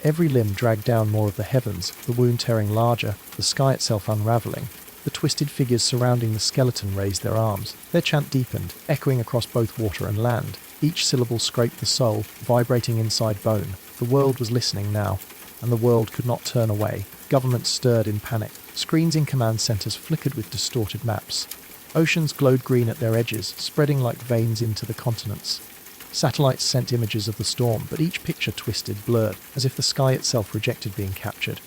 Every limb dragged down more of the heavens, the wound tearing larger, the sky itself unraveling. The twisted figures surrounding the skeleton raised their arms. Their chant deepened, echoing across both water and land. Each syllable scraped the soul, vibrating inside bone. The world was listening now, and the world could not turn away. Governments stirred in panic. Screens in command centers flickered with distorted maps. Oceans glowed green at their edges, spreading like veins into the continents. Satellites sent images of the storm, but each picture twisted, blurred, as if the sky itself rejected being captured.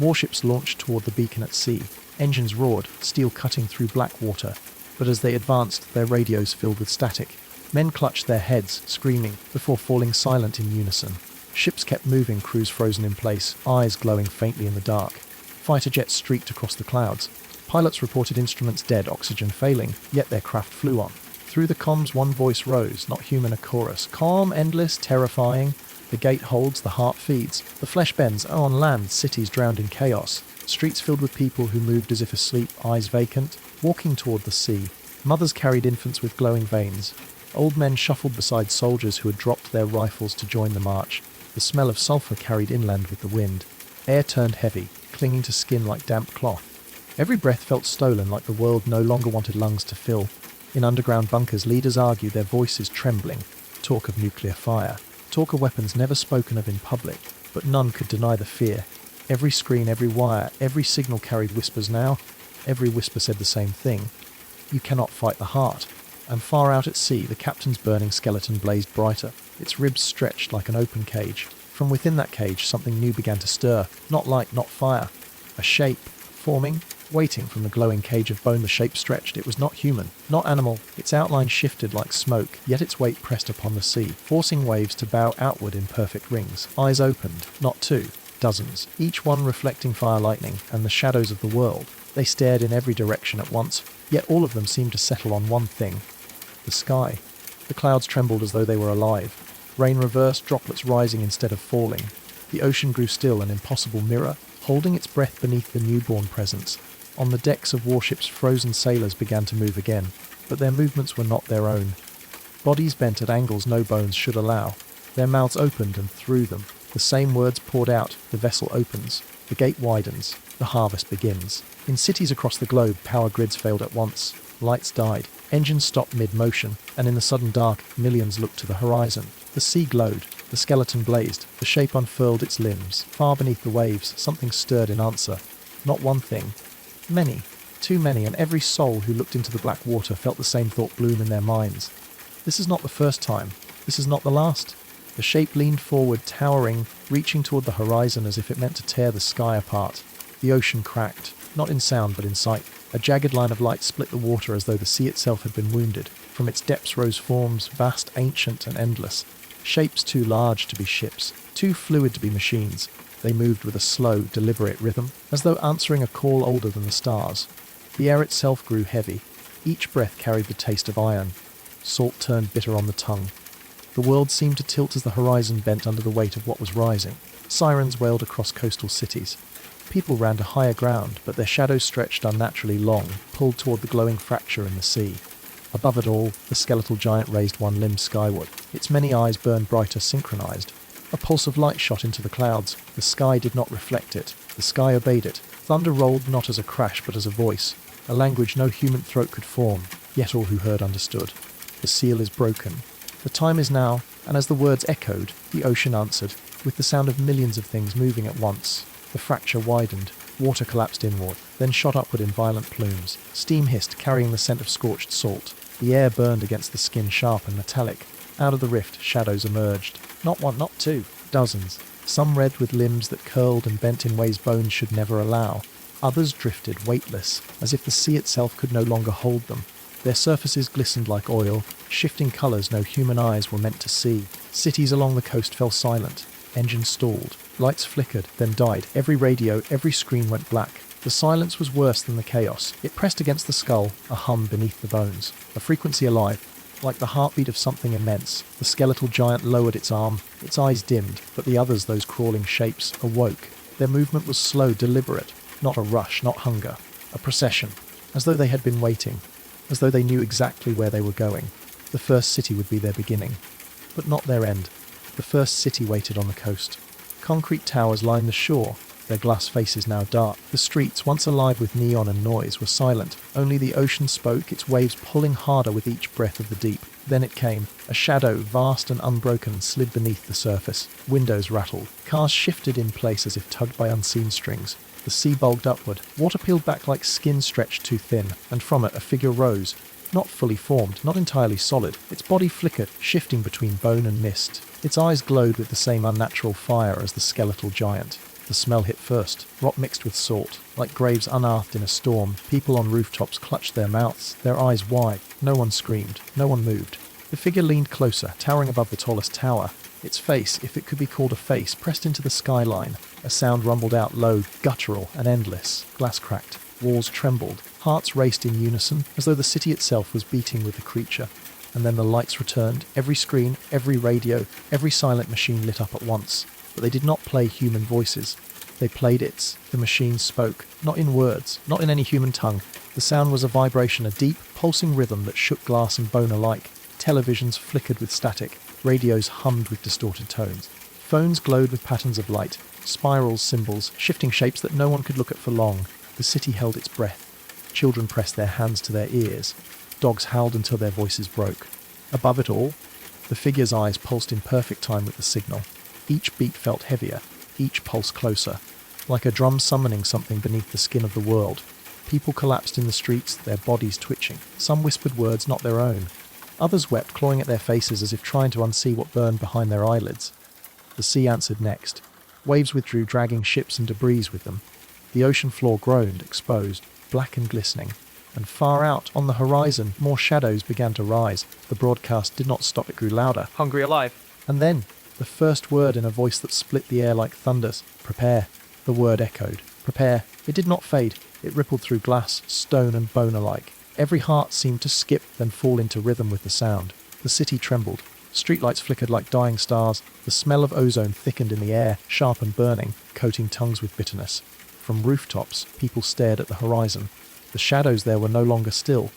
Warships launched toward the beacon at sea. Engines roared, steel cutting through black water, but as they advanced, their radios filled with static. Men clutched their heads, screaming, before falling silent in unison. Ships kept moving, crews frozen in place, eyes glowing faintly in the dark. Fighter jets streaked across the clouds. Pilots reported instruments dead, oxygen failing, yet their craft flew on. Through the comms, one voice rose, not human, a chorus. Calm, endless, terrifying. The gate holds, the heart feeds. The flesh bends. Oh, on land, cities drowned in chaos. Streets filled with people who moved as if asleep, eyes vacant, walking toward the sea. Mothers carried infants with glowing veins. Old men shuffled beside soldiers who had dropped their rifles to join the march. The smell of sulphur carried inland with the wind. Air turned heavy, clinging to skin like damp cloth. Every breath felt stolen, like the world no longer wanted lungs to fill. In underground bunkers, leaders argued, their voices trembling. Talk of nuclear fire. Talk of weapons never spoken of in public. But none could deny the fear. Every screen, every wire, every signal carried whispers now. Every whisper said the same thing. You cannot fight the heart. And far out at sea, the captain's burning skeleton blazed brighter. Its ribs stretched like an open cage. From within that cage, something new began to stir. Not light, not fire. A shape, forming, waiting from the glowing cage of bone. The shape stretched. It was not human, not animal. Its outline shifted like smoke, yet its weight pressed upon the sea, forcing waves to bow outward in perfect rings. Eyes opened, not two, dozens, each one reflecting fire, lightning, and the shadows of the world. They stared in every direction at once, yet all of them seemed to settle on one thing: the sky. The clouds trembled as though they were alive. Rain reversed, droplets rising instead of falling. The ocean grew still, an impossible mirror, holding its breath beneath the newborn presence. On the decks of warships, frozen sailors began to move again, but their movements were not their own. Bodies bent at angles no bones should allow. Their mouths opened, and through them, the same words poured out. The vessel opens, the gate widens, the harvest begins. In cities across the globe, power grids failed at once. Lights died, engines stopped mid-motion, and in the sudden dark, millions looked to the horizon. The sea glowed, the skeleton blazed, the shape unfurled its limbs. Far beneath the waves, something stirred in answer. Not one thing. Many. Too many, and every soul who looked into the black water felt the same thought bloom in their minds. This is not the first time. This is not the last. The shape leaned forward, towering, reaching toward the horizon as if it meant to tear the sky apart. The ocean cracked, not in sound but in sight. A jagged line of light split the water as though the sea itself had been wounded. From its depths rose forms, vast, ancient, and endless. Shapes too large to be ships, too fluid to be machines. They moved with a slow, deliberate rhythm, as though answering a call older than the stars. The air itself grew heavy. Each breath carried the taste of iron. Salt turned bitter on the tongue. The world seemed to tilt as the horizon bent under the weight of what was rising. Sirens wailed across coastal cities. People ran to higher ground, but their shadows stretched unnaturally long, pulled toward the glowing fracture in the sea. Above it all, the skeletal giant raised one limb skyward. Its many eyes burned brighter, synchronized. A pulse of light shot into the clouds. The sky did not reflect it. The sky obeyed it. Thunder rolled not as a crash, but as a voice, a language no human throat could form, yet all who heard understood. The seal is broken. The time is now, and as the words echoed, the ocean answered, with the sound of millions of things moving at once. The fracture widened. Water collapsed inward, then shot upward in violent plumes. Steam hissed, carrying the scent of scorched salt. The air burned against the skin, sharp and metallic. Out of the rift, shadows emerged. Not one, not two, dozens. Some red with limbs that curled and bent in ways bones should never allow. Others drifted, weightless, as if the sea itself could no longer hold them. Their surfaces glistened like oil, shifting colours no human eyes were meant to see. Cities along the coast fell silent. Engines stalled. Lights flickered, then died. Every radio, every screen went black. The silence was worse than the chaos. It pressed against the skull, a hum beneath the bones. A frequency alive, like the heartbeat of something immense. The skeletal giant lowered its arm. Its eyes dimmed, but the others, those crawling shapes, awoke. Their movement was slow, deliberate. Not a rush, not hunger. A procession. As though they had been waiting. As though they knew exactly where they were going. The first city would be their beginning. But not their end. The first city waited on the coast. Concrete towers lined the shore, their glass faces now dark. The streets, once alive with neon and noise, were silent. Only the ocean spoke, its waves pulling harder with each breath of the deep. Then it came. A shadow, vast and unbroken, slid beneath the surface. Windows rattled. Cars shifted in place as if tugged by unseen strings. The sea bulged upward. Water peeled back like skin stretched too thin, and from it a figure rose. Not fully formed, not entirely solid. Its body flickered, shifting between bone and mist. Its eyes glowed with the same unnatural fire as the skeletal giant. The smell hit first, rot mixed with salt. Like graves unearthed in a storm, people on rooftops clutched their mouths, their eyes wide. No one screamed, no one moved. The figure leaned closer, towering above the tallest tower. Its face, if it could be called a face, pressed into the skyline. A sound rumbled out low, guttural and endless. Glass cracked. Walls trembled. Hearts raced in unison, as though the city itself was beating with the creature. And then the lights returned. Every screen, every radio, every silent machine lit up at once. But they did not play human voices. They played its. The machine spoke. Not in words, not in any human tongue. The sound was a vibration, a deep, pulsing rhythm that shook glass and bone alike. Televisions flickered with static. Radios hummed with distorted tones. Phones glowed with patterns of light. Spirals, symbols, shifting shapes that no one could look at for long. The city held its breath. Children pressed their hands to their ears. Dogs howled until their voices broke. Above it all, the figure's eyes pulsed in perfect time with the signal. Each beat felt heavier, each pulse closer, like a drum summoning something beneath the skin of the world. People collapsed in the streets, their bodies twitching. Some whispered words not their own. Others wept, clawing at their faces as if trying to unsee what burned behind their eyelids. The sea answered next. Waves withdrew, dragging ships and debris with them. The ocean floor groaned, exposed, black and glistening. And far out, on the horizon, more shadows began to rise. The broadcast did not stop, it grew louder. Hungry alive. And then, the first word in a voice that split the air like thunders. Prepare. The word echoed. Prepare. It did not fade. It rippled through glass, stone and bone alike. Every heart seemed to skip, then fall into rhythm with the sound. The city trembled. Streetlights flickered like dying stars. The smell of ozone thickened in the air, sharp and burning, coating tongues with bitterness. From rooftops, people stared at the horizon. The shadows there were no longer still.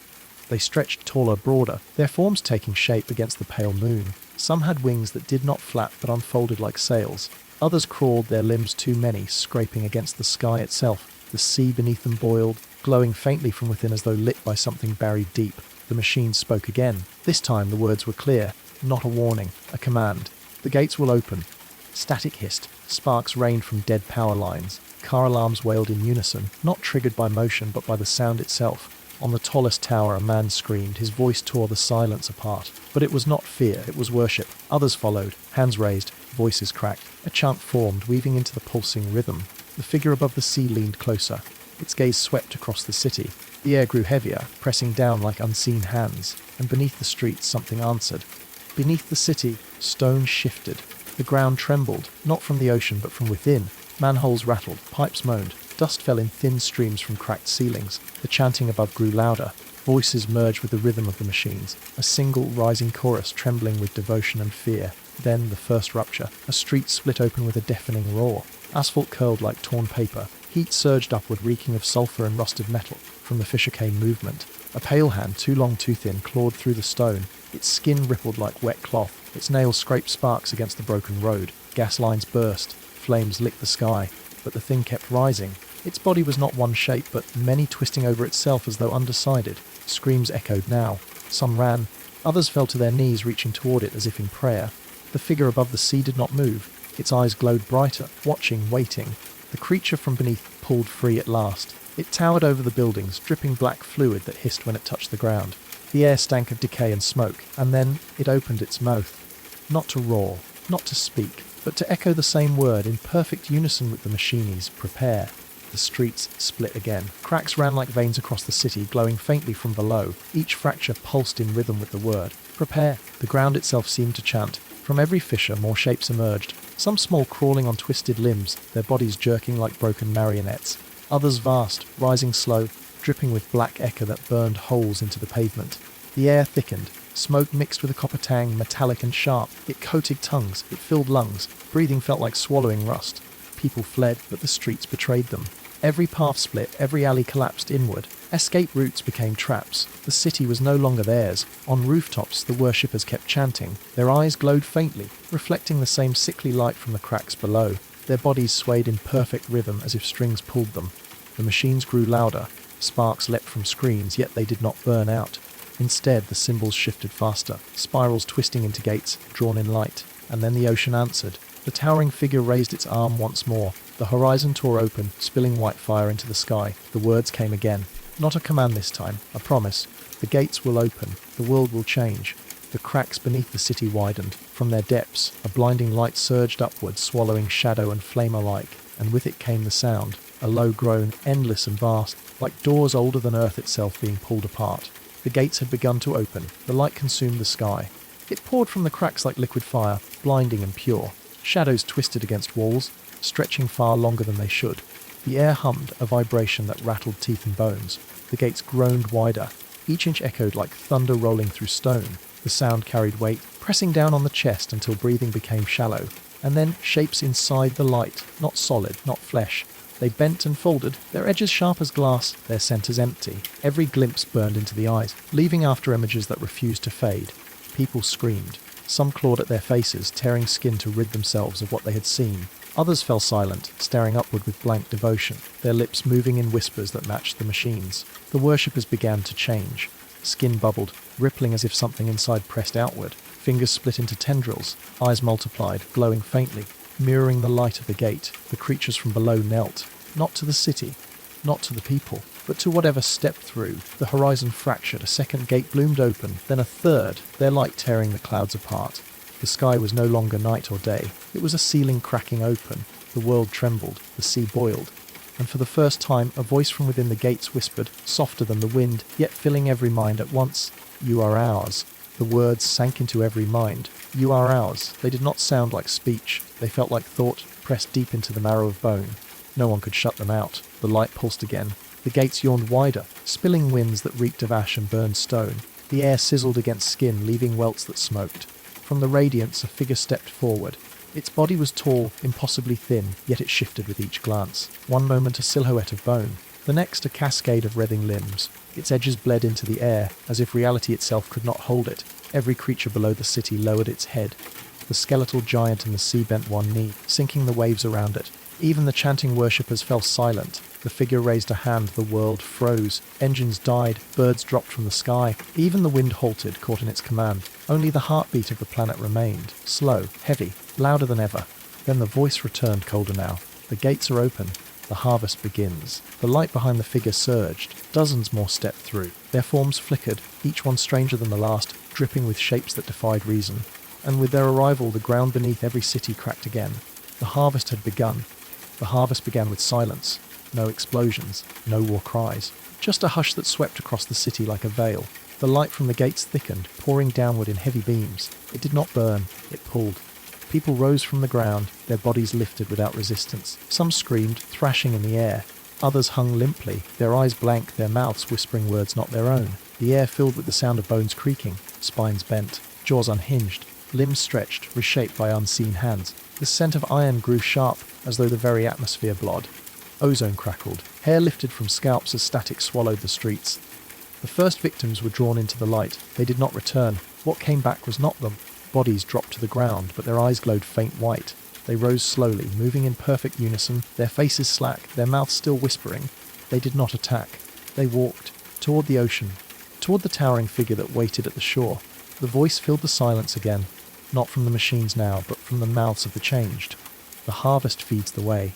They stretched taller, broader, their forms taking shape against the pale moon. Some had wings that did not flap but unfolded like sails. Others crawled, their limbs too many, scraping against the sky itself. The sea beneath them boiled, glowing faintly from within as though lit by something buried deep. The machine spoke again. This time the words were clear. Not a warning, a command. The gates will open. Static hissed. Sparks rained from dead power lines. Car alarms wailed in unison, not triggered by motion but by the sound itself. On the tallest tower a man screamed. His voice tore the silence apart. But it was not fear, it was worship. Others followed, hands raised, voices cracked. A chant formed, weaving into the pulsing rhythm. The figure above the sea leaned closer. Its gaze swept across the city. The air grew heavier, pressing down like unseen hands. And beneath the streets something answered. Beneath the city, stone shifted. The ground trembled, not from the ocean but from within. Manholes rattled, pipes moaned. Dust fell in thin streams from cracked ceilings. The chanting above grew louder. Voices merged with the rhythm of the machines. A single rising chorus trembling with devotion and fear. Then the first rupture. A street split open with a deafening roar. Asphalt curled like torn paper. Heat surged upward, reeking of sulphur and rusted metal. From the fissure came movement. A pale hand, too long, too thin, clawed through the stone. Its skin rippled like wet cloth. Its nails scraped sparks against the broken road. Gas lines burst. Flames licked the sky. But the thing kept rising. Its body was not one shape, but many twisting over itself as though undecided. Screams echoed now. Some ran. Others fell to their knees, reaching toward it as if in prayer. The figure above the sea did not move. Its eyes glowed brighter, watching, waiting. The creature from beneath pulled free at last. It towered over the buildings, dripping black fluid that hissed when it touched the ground. The air stank of decay and smoke, and then it opened its mouth. Not to roar, not to speak, but to echo the same word in perfect unison with the machines. Prepare. The streets split again. Cracks ran like veins across the city, glowing faintly from below. Each fracture pulsed in rhythm with the word. Prepare. The ground itself seemed to chant. From every fissure more shapes emerged. Some small crawling on twisted limbs, their bodies jerking like broken marionettes. Others vast, rising slow, dripping with black ichor that burned holes into the pavement. The air thickened. Smoke mixed with a copper tang, metallic and sharp. It coated tongues. It filled lungs. Breathing felt like swallowing rust. People fled, but the streets betrayed them. Every path split, every alley collapsed inward. Escape routes became traps. The city was no longer theirs. On rooftops, the worshippers kept chanting. Their eyes glowed faintly, reflecting the same sickly light from the cracks below. Their bodies swayed in perfect rhythm as if strings pulled them. The machines grew louder. Sparks leapt from screens, yet they did not burn out. Instead, the symbols shifted faster, spirals twisting into gates, drawn in light. And then the ocean answered. The towering figure raised its arm once more. The horizon tore open, spilling white fire into the sky. The words came again. Not a command this time, a promise. The gates will open. The world will change. The cracks beneath the city widened. From their depths, a blinding light surged upwards, swallowing shadow and flame alike. And with it came the sound, a low groan, endless and vast, like doors older than earth itself being pulled apart. The gates had begun to open. The light consumed the sky. It poured from the cracks like liquid fire, blinding and pure. Shadows twisted against walls, stretching far longer than they should. The air hummed, a vibration that rattled teeth and bones. The gates groaned wider. Each inch echoed like thunder rolling through stone. The sound carried weight, pressing down on the chest until breathing became shallow. And then shapes inside the light, not solid, not flesh. They bent and folded, their edges sharp as glass, their centers empty. Every glimpse burned into the eyes, leaving after images that refused to fade. People screamed. Some clawed at their faces, tearing skin to rid themselves of what they had seen. Others fell silent, staring upward with blank devotion, their lips moving in whispers that matched the machines. The worshippers began to change. Skin bubbled, rippling as if something inside pressed outward. Fingers split into tendrils, eyes multiplied, glowing faintly. Mirroring the light of the gate, the creatures from below knelt, not to the city, not to the people, but to whatever stepped through. The horizon fractured, a second gate bloomed open, then a third, their light tearing the clouds apart. The sky was no longer night or day. It was a ceiling cracking open. The world trembled, the sea boiled. And for the first time, a voice from within the gates whispered, softer than the wind, yet filling every mind at once, "You are ours." The words sank into every mind. "You are ours." They did not sound like speech. They felt like thought, pressed deep into the marrow of bone. No one could shut them out. The light pulsed again. The gates yawned wider, spilling winds that reeked of ash and burned stone. The air sizzled against skin, leaving welts that smoked. From the radiance, a figure stepped forward. Its body was tall, impossibly thin, yet it shifted with each glance. One moment a silhouette of bone, the next a cascade of writhing limbs. Its edges bled into the air, as if reality itself could not hold it. Every creature below the city lowered its head. The skeletal giant in the sea bent one knee, sinking the waves around it. Even the chanting worshippers fell silent. The figure raised a hand, the world froze. Engines died, birds dropped from the sky. Even the wind halted, caught in its command. Only the heartbeat of the planet remained, slow, heavy, louder than ever. Then the voice returned, colder now. The gates are open. The harvest begins. The light behind the figure surged. Dozens more stepped through. Their forms flickered, each one stranger than the last, dripping with shapes that defied reason. And with their arrival, the ground beneath every city cracked again. The harvest had begun. The harvest began with silence. No explosions, no war cries. Just a hush that swept across the city like a veil. The light from the gates thickened, pouring downward in heavy beams. It did not burn, it pulled. People rose from the ground, their bodies lifted without resistance. Some screamed, thrashing in the air. Others hung limply, their eyes blank, their mouths whispering words not their own. The air filled with the sound of bones creaking, spines bent, jaws unhinged, limbs stretched, reshaped by unseen hands. The scent of iron grew sharp, as though the very atmosphere blod. Ozone crackled. Hair lifted from scalps as static swallowed the streets. The first victims were drawn into the light. They did not return. What came back was not them. Bodies dropped to the ground, but their eyes glowed faint white. They rose slowly, moving in perfect unison, their faces slack, their mouths still whispering. They did not attack. They walked, toward the ocean, toward the towering figure that waited at the shore. The voice filled the silence again, not from the machines now, but from the mouths of the changed. The harvest feeds the way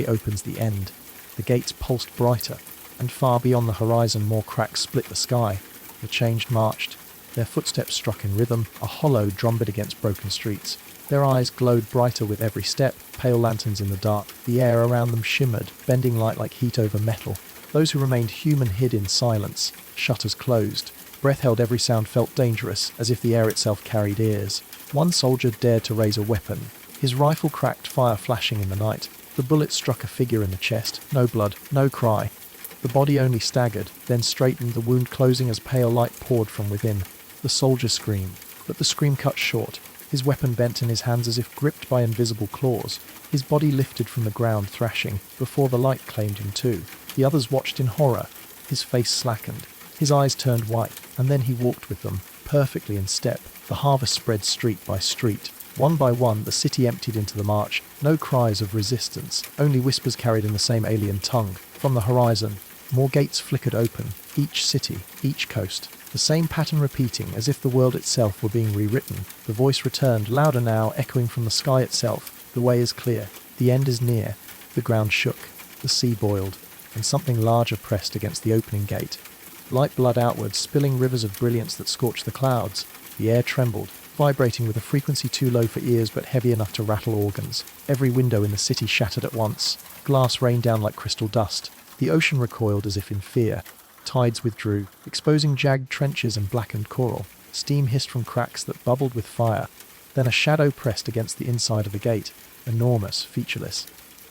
opens the end. The gates pulsed brighter, and far beyond the horizon more cracks split the sky. The changed marched. Their footsteps struck in rhythm, a hollow drumbeat against broken streets. Their eyes glowed brighter with every step, pale lanterns in the dark. The air around them shimmered, bending light like heat over metal. Those who remained human hid in silence, shutters closed. Breath held every sound felt dangerous, as if the air itself carried ears. One soldier dared to raise a weapon. His rifle cracked, fire flashing in the night. The bullet struck a figure in the chest. No blood, no cry. The body only staggered, then straightened, the wound closing as pale light poured from within. The soldier screamed, but the scream cut short. His weapon bent in his hands as if gripped by invisible claws. His body lifted from the ground, thrashing, before the light claimed him too. The others watched in horror. His face slackened. His eyes turned white, and then he walked with them, perfectly in step. The harvest spread street by street. One by one, the city emptied into the march. No cries of resistance, only whispers carried in the same alien tongue. From the horizon, more gates flickered open. Each city, each coast. The same pattern repeating, as if the world itself were being rewritten. The voice returned, louder now, echoing from the sky itself. The way is clear. The end is near. The ground shook. The sea boiled. And something larger pressed against the opening gate. Light blood outwards, spilling rivers of brilliance that scorched the clouds. The air trembled, vibrating with a frequency too low for ears but heavy enough to rattle organs. Every window in the city shattered at once. Glass rained down like crystal dust. The ocean recoiled as if in fear. Tides withdrew, exposing jagged trenches and blackened coral. Steam hissed from cracks that bubbled with fire. Then a shadow pressed against the inside of the gate, enormous, featureless.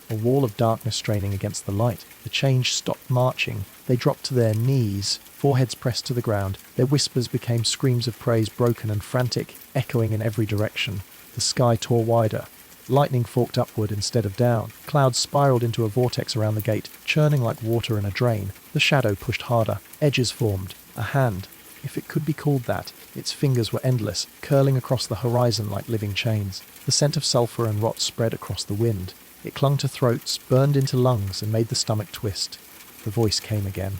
A wall of darkness straining against the light. The change stopped marching. They dropped to their knees, foreheads pressed to the ground. Their whispers became screams of praise, broken and frantic, echoing in every direction. The sky tore wider. Lightning forked upward instead of down. Clouds spiraled into a vortex around the gate, churning like water in a drain. The shadow pushed harder. Edges formed. A hand. If it could be called that. Its fingers were endless, curling across the horizon like living chains. The scent of sulphur and rot spread across the wind. It clung to throats, burned into lungs, and made the stomach twist. The voice came again.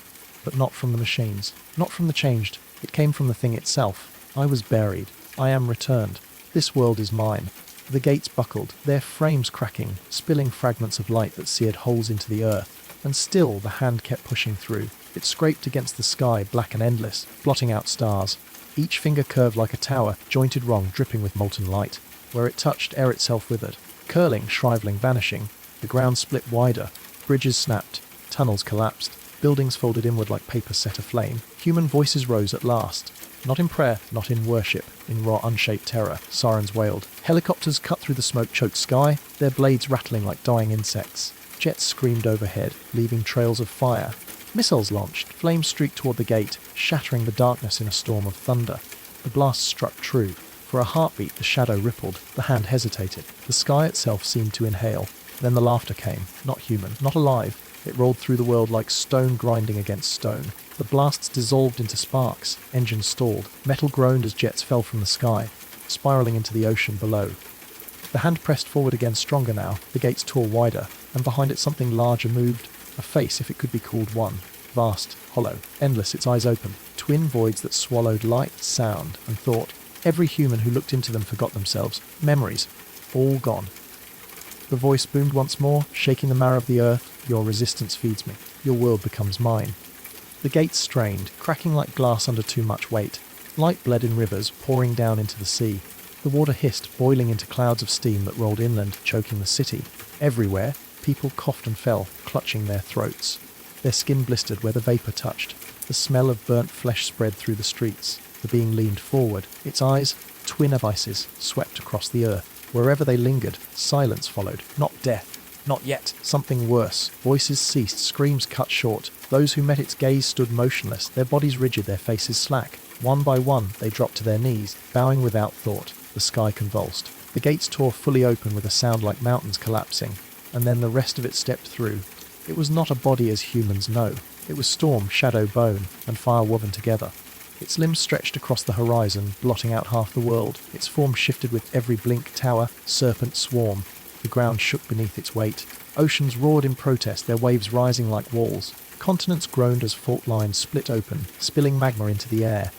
But not from the machines. Not from the changed. It came from the thing itself. I was buried. I am returned. This world is mine. The gates buckled, their frames cracking, spilling fragments of light that seared holes into the earth. And still the hand kept pushing through. It scraped against the sky, black and endless, blotting out stars. Each finger curved like a tower, jointed wrong, dripping with molten light. Where it touched, air itself withered. Curling, shriveling, vanishing. The ground split wider. Bridges snapped. Tunnels collapsed. Buildings folded inward like paper set aflame. Human voices rose at last. Not in prayer, not in worship. In raw, unshaped terror, sirens wailed. Helicopters cut through the smoke-choked sky, their blades rattling like dying insects. Jets screamed overhead, leaving trails of fire. Missiles launched, flames streaked toward the gate, shattering the darkness in a storm of thunder. The blast struck true. For a heartbeat, the shadow rippled. The hand hesitated. The sky itself seemed to inhale. Then the laughter came. Not human, not alive. It rolled through the world like stone grinding against stone. The blasts dissolved into sparks. Engines stalled. Metal groaned as jets fell from the sky, spiraling into the ocean below. The hand pressed forward again, stronger now. The gates tore wider, and behind it something larger moved. A face, if it could be called one. Vast, hollow, endless, its eyes open. Twin voids that swallowed light, sound, and thought. Every human who looked into them forgot themselves. Memories. All gone. The voice boomed once more, shaking the marrow of the earth. Your resistance feeds me. Your world becomes mine. The gates strained, cracking like glass under too much weight. Light bled in rivers, pouring down into the sea. The water hissed, boiling into clouds of steam that rolled inland, choking the city. Everywhere, people coughed and fell, clutching their throats. Their skin blistered where the vapour touched. The smell of burnt flesh spread through the streets. The being leaned forward. Its eyes, twin abysses, swept across the earth. Wherever they lingered, silence followed. Not death. Not yet. Something worse. Voices ceased, screams cut short. Those who met its gaze stood motionless, their bodies rigid, their faces slack. One by one, they dropped to their knees, bowing without thought. The sky convulsed. The gates tore fully open with a sound like mountains collapsing, and then the rest of it stepped through. It was not a body as humans know. It was storm, shadow, bone, and fire woven together. Its limbs stretched across the horizon, blotting out half the world. Its form shifted with every blink, tower, serpent, swarm. The ground shook beneath its weight. Oceans roared in protest, their waves rising like walls. Continents groaned as fault lines split open, spilling magma into the air.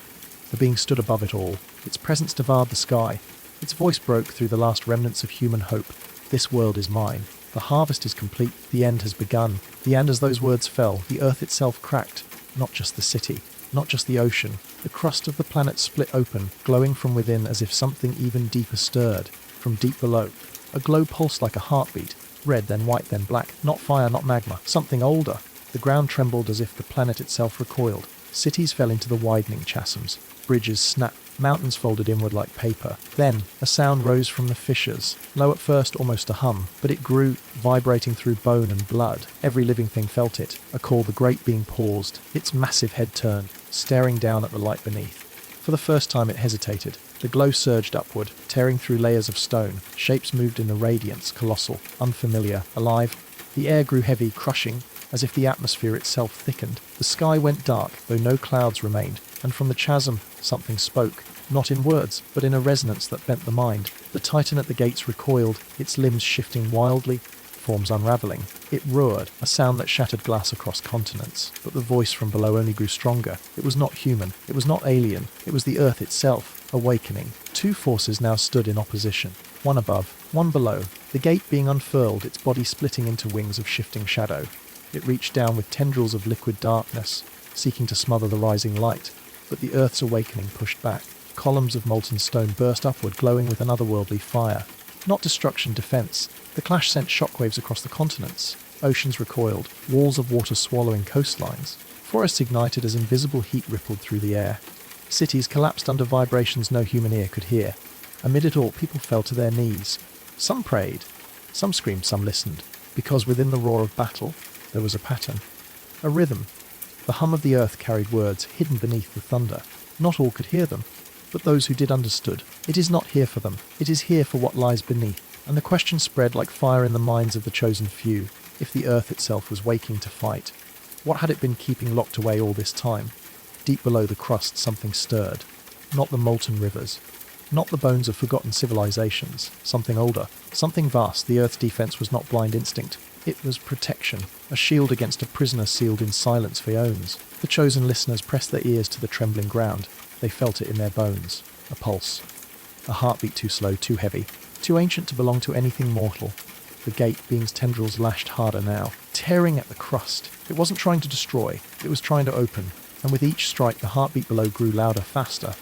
The being stood above it all. Its presence devoured the sky. Its voice broke through the last remnants of human hope. This world is mine. The harvest is complete. The end has begun. And as those words fell, the earth itself cracked. Not just the city. Not just the ocean. The crust of the planet split open, glowing from within as if something even deeper stirred. From deep below. A glow pulsed like a heartbeat. Red, then white, then black. Not fire, not magma. Something older. The ground trembled as if the planet itself recoiled. Cities fell into the widening chasms. Bridges snapped. Mountains folded inward like paper. Then, a sound rose from the fissures. Low at first, almost a hum, but it grew, vibrating through bone and blood. Every living thing felt it. A call, the great being paused. Its massive head turned, staring down at the light beneath. For the first time it hesitated. The glow surged upward, tearing through layers of stone. Shapes moved in a radiance, colossal, unfamiliar, alive. The air grew heavy, crushing, as if the atmosphere itself thickened. The sky went dark, though no clouds remained, and from the chasm, something spoke, not in words, but in a resonance that bent the mind. The titan at the gates recoiled, its limbs shifting wildly, forms unraveling. It roared, a sound that shattered glass across continents, but the voice from below only grew stronger. It was not human, it was not alien, it was the earth itself, awakening. Two forces now stood in opposition, one above, one below, the gate being unfurled, its body splitting into wings of shifting shadow. It reached down with tendrils of liquid darkness, seeking to smother the rising light, but the earth's awakening pushed back. Columns of molten stone burst upward, glowing with an otherworldly fire. Not destruction, defense. The clash sent shockwaves across the continents. Oceans recoiled, walls of water swallowing coastlines. Forests ignited as invisible heat rippled through the air. Cities collapsed under vibrations no human ear could hear. Amid it all, people fell to their knees. Some prayed, some screamed, some listened, because within the roar of battle, there was a pattern, a rhythm. The hum of the earth carried words hidden beneath the thunder. Not all could hear them, but those who did understood. It is not here for them. It is here for what lies beneath. And the question spread like fire in the minds of the chosen few. If the earth itself was waking to fight, what had it been keeping locked away all this time? Deep below the crust, something stirred. Not the molten rivers. Not the bones of forgotten civilizations. Something older. Something vast. The earth's defense was not blind instinct. It was protection. A shield against a prisoner sealed in silence for eons. The chosen listeners pressed their ears to the trembling ground. They felt it in their bones. A pulse. A heartbeat too slow, too heavy. Too ancient to belong to anything mortal. The gate being's tendrils lashed harder now, tearing at the crust. It wasn't trying to destroy. It was trying to open. And with each strike, the heartbeat below grew louder, faster.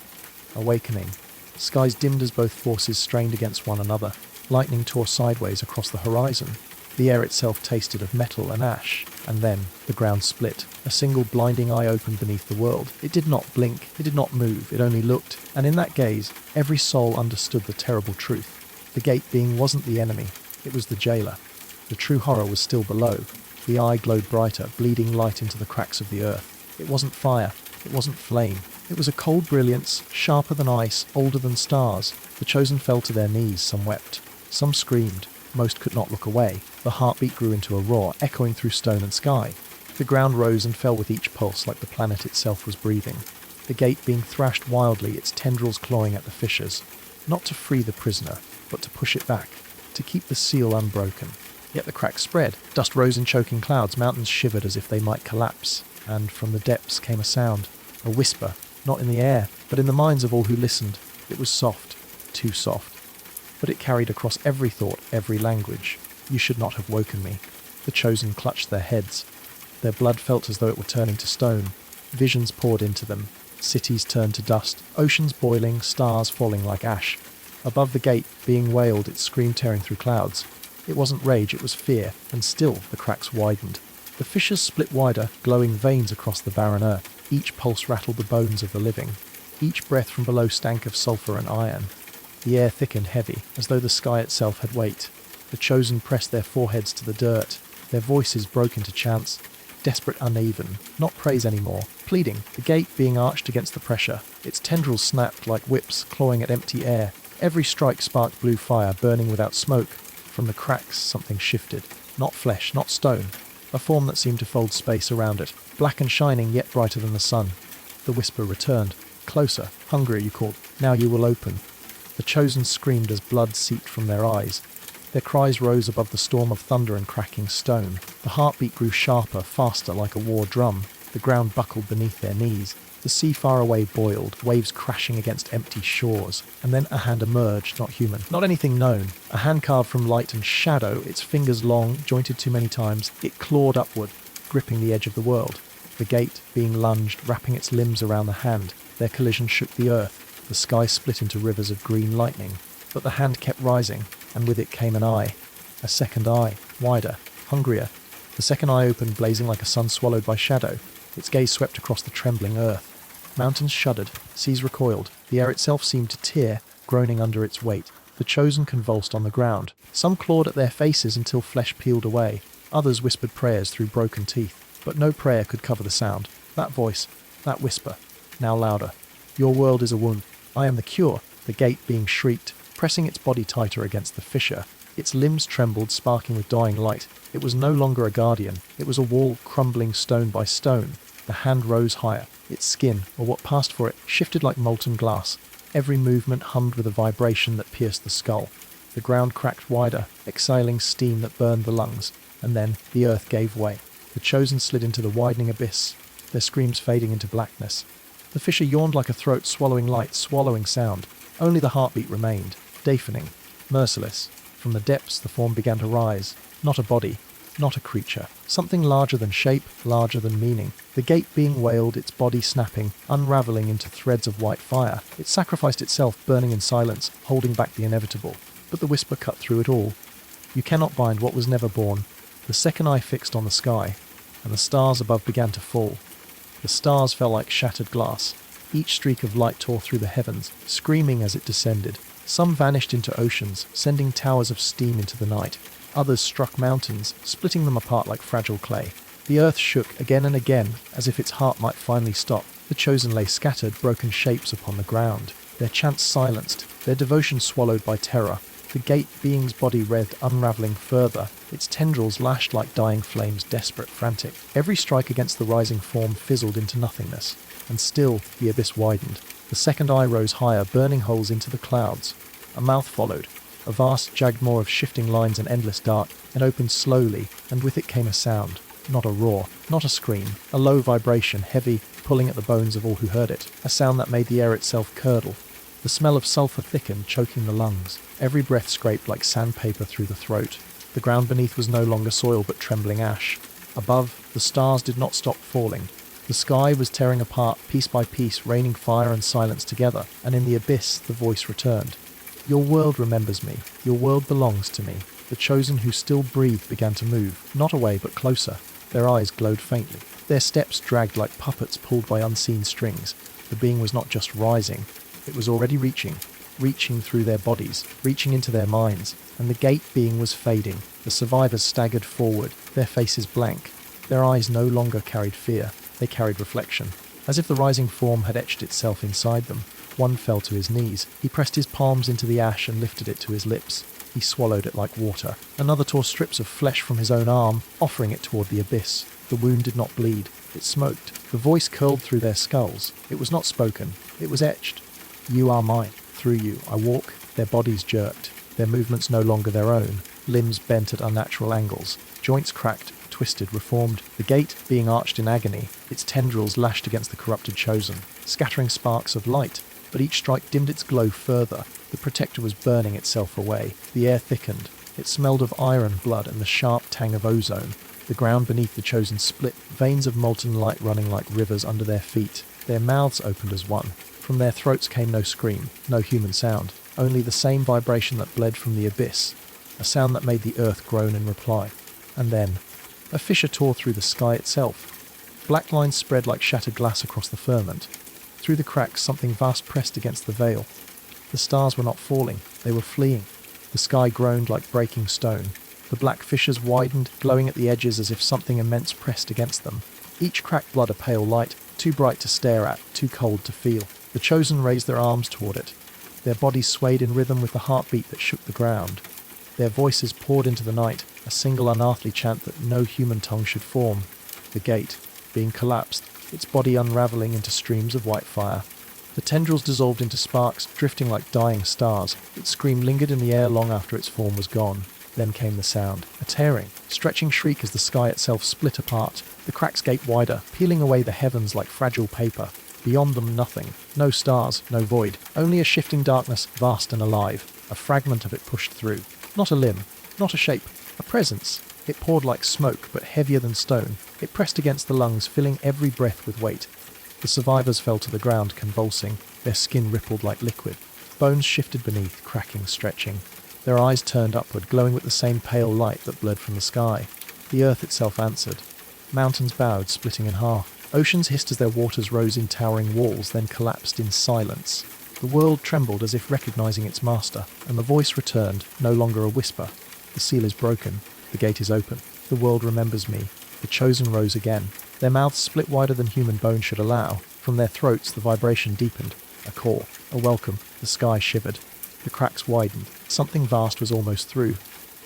Awakening. Skies dimmed as both forces strained against one another. Lightning tore sideways across the horizon. The air itself tasted of metal and ash, and then the ground split. A single blinding eye opened beneath the world. It did not blink, it did not move, it only looked, and in that gaze, every soul understood the terrible truth. The gate being wasn't the enemy, it was the jailer. The true horror was still below. The eye glowed brighter, bleeding light into the cracks of the earth. It wasn't fire, it wasn't flame, It was a cold brilliance, sharper than ice, older than stars. The chosen fell to their knees, some wept, some screamed, most could not look away. The heartbeat grew into a roar, echoing through stone and sky. The ground rose and fell with each pulse like the planet itself was breathing. The gate being thrashed wildly, its tendrils clawing at the fissures, not to free the prisoner, but to push it back, to keep the seal unbroken. Yet the cracks spread, dust rose in choking clouds, mountains shivered as if they might collapse, and from the depths came a sound, a whisper, not in the air, but in the minds of all who listened. It was soft, too soft, but it carried across every thought, every language. You should not have woken me. The chosen clutched their heads. Their blood felt as though it were turning to stone. Visions poured into them. Cities turned to dust, oceans boiling, stars falling like ash. Above the gate, being wailed, it screamed tearing through clouds. It wasn't rage, it was fear, and still the cracks widened. The fissures split wider, glowing veins across the barren earth. Each pulse rattled the bones of the living. Each breath from below stank of sulphur and iron. The air thickened heavy, as though the sky itself had weight. The chosen pressed their foreheads to the dirt. Their voices broke into chants, desperate, uneven, not praise anymore, pleading, the gate being arched against the pressure. Its tendrils snapped like whips, clawing at empty air. Every strike sparked blue fire, burning without smoke. From the cracks, something shifted. Not flesh, not stone. A form that seemed to fold space around it, black and shining, yet brighter than the sun. The whisper returned. Closer, hungrier, you called. Now you will open. The chosen screamed as blood seeped from their eyes. Their cries rose above the storm of thunder and cracking stone. The heartbeat grew sharper, faster, like a war drum. The ground buckled beneath their knees. The sea far away boiled, waves crashing against empty shores. And then a hand emerged, not human, not anything known. A hand carved from light and shadow, its fingers long, jointed too many times. It clawed upward, gripping the edge of the world. The gate, being lunged, wrapping its limbs around the hand. Their collision shook the earth. The sky split into rivers of green lightning. But the hand kept rising, and with it came an eye. A second eye, wider, hungrier. The second eye opened, blazing like a sun swallowed by shadow. Its gaze swept across the trembling earth. Mountains shuddered, seas recoiled. The air itself seemed to tear, groaning under its weight. The chosen convulsed on the ground. Some clawed at their faces until flesh peeled away. Others whispered prayers through broken teeth. But no prayer could cover the sound. That voice, that whisper, now louder. Your world is a wound. I am the cure. The gate being shrieked, pressing its body tighter against the fissure. Its limbs trembled, sparking with dying light. It was no longer a guardian. It was a wall crumbling stone by stone. The hand rose higher. Its skin, or what passed for it, shifted like molten glass. Every movement hummed with a vibration that pierced the skull. The ground cracked wider, exhaling steam that burned the lungs. And then the earth gave way. The chosen slid into the widening abyss, their screams fading into blackness. The fissure yawned like a throat swallowing light, swallowing sound. Only the heartbeat remained, deafening, merciless. From the depths the form began to rise. Not a body, not a creature. Something larger than shape, larger than meaning. The gate being wailed, its body snapping, unravelling into threads of white fire. It sacrificed itself, burning in silence, holding back the inevitable. But the whisper cut through it all. You cannot bind what was never born. The second eye fixed on the sky, and the stars above began to fall. The stars fell like shattered glass. Each streak of light tore through the heavens, screaming as it descended. Some vanished into oceans, sending towers of steam into the night. Others struck mountains, splitting them apart like fragile clay. The earth shook again and again, as if its heart might finally stop. The chosen lay scattered, broken shapes upon the ground. Their chants silenced, their devotion swallowed by terror. The gate being's body writhed, unravelling further. Its tendrils lashed like dying flames, desperate, frantic. Every strike against the rising form fizzled into nothingness. And still the abyss widened. The second eye rose higher, burning holes into the clouds. A mouth followed, a vast jagged maw of shifting lines and endless dark, and opened slowly, and with it came a sound. Not a roar, not a scream, a low vibration, heavy, pulling at the bones of all who heard it. A sound that made the air itself curdle. The smell of sulphur thickened, choking the lungs. Every breath scraped like sandpaper through the throat. The ground beneath was no longer soil but trembling ash. Above, the stars did not stop falling. The sky was tearing apart, piece by piece, raining fire and silence together, and in the abyss the voice returned. Your world remembers me. Your world belongs to me. The chosen who still breathed began to move, not away but closer. Their eyes glowed faintly. Their steps dragged like puppets pulled by unseen strings. The being was not just rising, it was already reaching through their bodies, reaching into their minds, and the gate being was fading. The survivors staggered forward, their faces blank. Their eyes no longer carried fear, they carried reflection. as if the rising form had etched itself inside them. One fell to his knees. He pressed his palms into the ash and lifted it to his lips. He swallowed it like water. Another tore strips of flesh from his own arm, offering it toward the abyss. The wound did not bleed. It smoked. The voice curled through their skulls. It was not spoken. It was etched. You are mine. Through you I walk. Their bodies jerked. Their movements no longer their own. Limbs bent at unnatural angles. Joints cracked, twisted, reformed. The gate, being arched in agony, its tendrils lashed against the corrupted chosen, scattering sparks of light. But each strike dimmed its glow further. The protector was burning itself away. The air thickened. It smelled of iron, blood, and the sharp tang of ozone. The ground beneath the chosen split, veins of molten light running like rivers under their feet. Their mouths opened as one. From their throats came no scream, no human sound, only the same vibration that bled from the abyss, a sound that made the earth groan in reply. And then, a fissure tore through the sky itself. Black lines spread like shattered glass across the firmament. Through the cracks, something vast pressed against the veil. The stars were not falling, they were fleeing. The sky groaned like breaking stone. The black fissures widened, glowing at the edges as if something immense pressed against them. Each crack blood a pale light, too bright to stare at, too cold to feel. The chosen raised their arms toward it. Their bodies swayed in rhythm with the heartbeat that shook the ground. Their voices poured into the night, a single unearthly chant that no human tongue should form. The gate, being collapsed, its body unraveling into streams of white fire. The tendrils dissolved into sparks, drifting like dying stars. Its scream lingered in the air long after its form was gone. Then came the sound, a tearing, stretching shriek as the sky itself split apart. The cracks gaped wider, peeling away the heavens like fragile paper. Beyond them nothing. No stars, no void. Only a shifting darkness, vast and alive. A fragment of it pushed through. Not a limb, not a shape, a presence. It poured like smoke, but heavier than stone. It pressed against the lungs, filling every breath with weight. The survivors fell to the ground, convulsing. Their skin rippled like liquid. Bones shifted beneath, cracking, stretching. Their eyes turned upward, glowing with the same pale light that bled from the sky. The earth itself answered. Mountains bowed, splitting in half. Oceans hissed as their waters rose in towering walls, then collapsed in silence. The world trembled as if recognizing its master, and the voice returned, no longer a whisper. The seal is broken. The gate is open. The world remembers me. The chosen rose again. Their mouths split wider than human bone should allow. From their throats the vibration deepened. A call. A welcome. The sky shivered. The cracks widened. Something vast was almost through.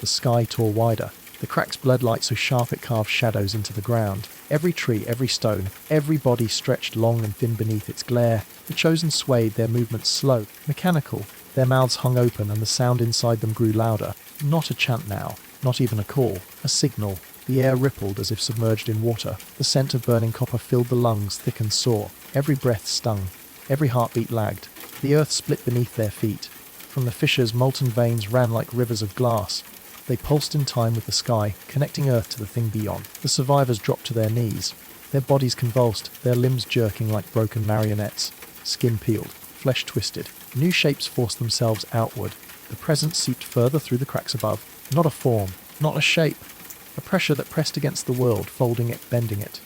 The sky tore wider. The cracks bled light so sharp it carved shadows into the ground. Every tree, every stone, every body stretched long and thin beneath its glare. The chosen swayed, their movements slow, mechanical. Their mouths hung open and the sound inside them grew louder. Not a chant now, not even a call, a signal. The air rippled as if submerged in water. The scent of burning copper filled the lungs, thick and sore. Every breath stung. Every heartbeat lagged. The earth split beneath their feet. From the fissures, molten veins ran like rivers of glass. They pulsed in time with the sky, connecting Earth to the thing beyond. The survivors dropped to their knees, their bodies convulsed, their limbs jerking like broken marionettes. Skin peeled, flesh twisted. New shapes forced themselves outward. The present seeped further through the cracks above. Not a form, not a shape. A pressure that pressed against the world, folding it, bending it.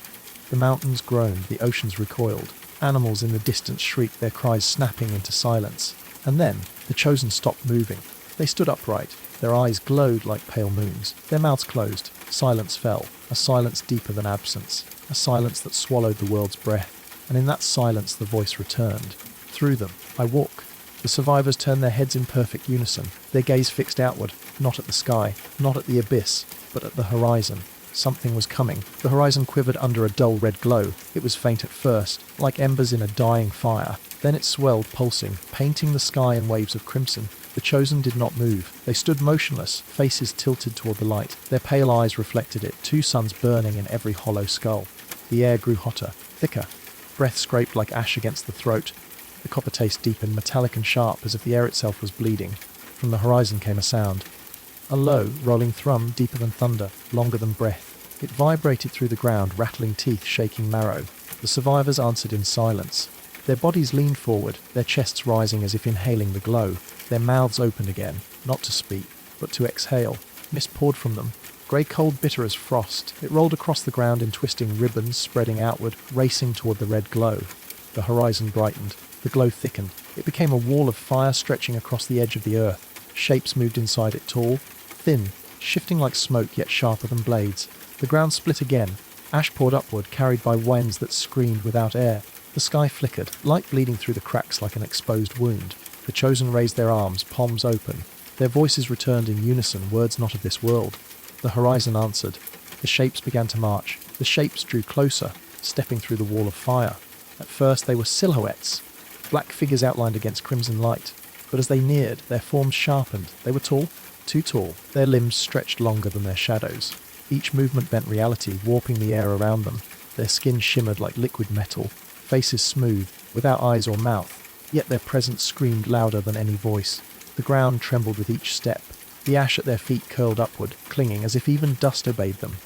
The mountains groaned, the oceans recoiled. Animals in the distance shrieked, their cries snapping into silence. And then, the chosen stopped moving. They stood upright. Their eyes glowed like pale moons. Their mouths closed. Silence fell. A silence deeper than absence. A silence that swallowed the world's breath. And in that silence the voice returned. Through them, I walk. The survivors turned their heads in perfect unison. Their gaze fixed outward, not at the sky, not at the abyss, but at the horizon. Something was coming. The horizon quivered under a dull red glow. It was faint at first, like embers in a dying fire. Then it swelled, pulsing, painting the sky in waves of crimson. The chosen did not move. They stood motionless, faces tilted toward the light. Their pale eyes reflected it, two suns burning in every hollow skull. The air grew hotter, thicker. Breath scraped like ash against the throat. The copper taste deepened, metallic and sharp, as if the air itself was bleeding. From the horizon came a sound. A low, rolling thrum, deeper than thunder, longer than breath. It vibrated through the ground, rattling teeth, shaking marrow. The survivors answered in silence. Their bodies leaned forward, their chests rising as if inhaling the glow. Their mouths opened again, not to speak, but to exhale. Mist poured from them, grey cold bitter as frost. It rolled across the ground in twisting ribbons, spreading outward, racing toward the red glow. The horizon brightened. The glow thickened. It became a wall of fire stretching across the edge of the earth. Shapes moved inside it, tall, thin, shifting like smoke yet sharper than blades. The ground split again. Ash poured upward, carried by winds that screamed without air. The sky flickered, light bleeding through the cracks like an exposed wound. The Chosen raised their arms, palms open. Their voices returned in unison, words not of this world. The horizon answered. The shapes began to march. The shapes drew closer, stepping through the wall of fire. At first they were silhouettes, black figures outlined against crimson light. But as they neared, their forms sharpened. They were tall, too tall. Their limbs stretched longer than their shadows. Each movement bent reality, warping the air around them. Their skin shimmered like liquid metal, faces smooth, without eyes or mouth. Yet their presence screamed louder than any voice. The ground trembled with each step. The ash at their feet curled upward, clinging as if even dust obeyed them.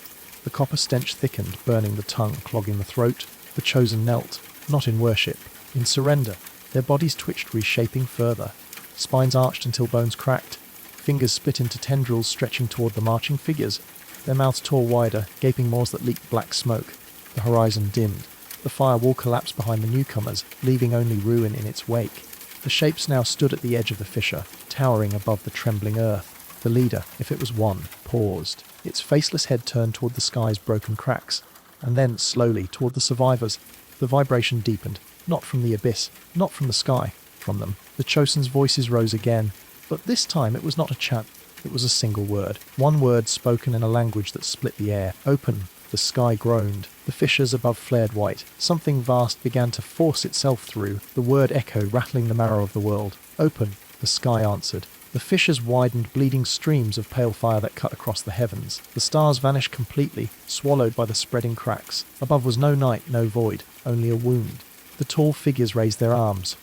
The copper stench thickened, burning the tongue, clogging the throat. The Chosen knelt, not in worship, in surrender. Their bodies twitched, reshaping further. Spines arched until bones cracked. Fingers split into tendrils stretching toward the marching figures. Their mouths tore wider, gaping maws that leaked black smoke. The horizon dimmed. The firewall collapsed behind the newcomers, leaving only ruin in its wake. The shapes now stood at the edge of the fissure, towering above the trembling earth. The leader, if it was one, paused. Its faceless head turned toward the sky's broken cracks, and then, slowly, toward the survivors. The vibration deepened, not from the abyss, not from the sky, from them. The Chosen's voices rose again, but this time it was not a chant. It was a single word. One word spoken in a language that split the air. Open. The sky groaned. The fissures above flared white. Something vast began to force itself through. The word echoed, rattling the marrow of the world. Open. The sky answered. The fissures widened, bleeding streams of pale fire that cut across the heavens. The stars vanished completely, swallowed by the spreading cracks. Above was no night, no void, only a wound. The tall figures raised their arms.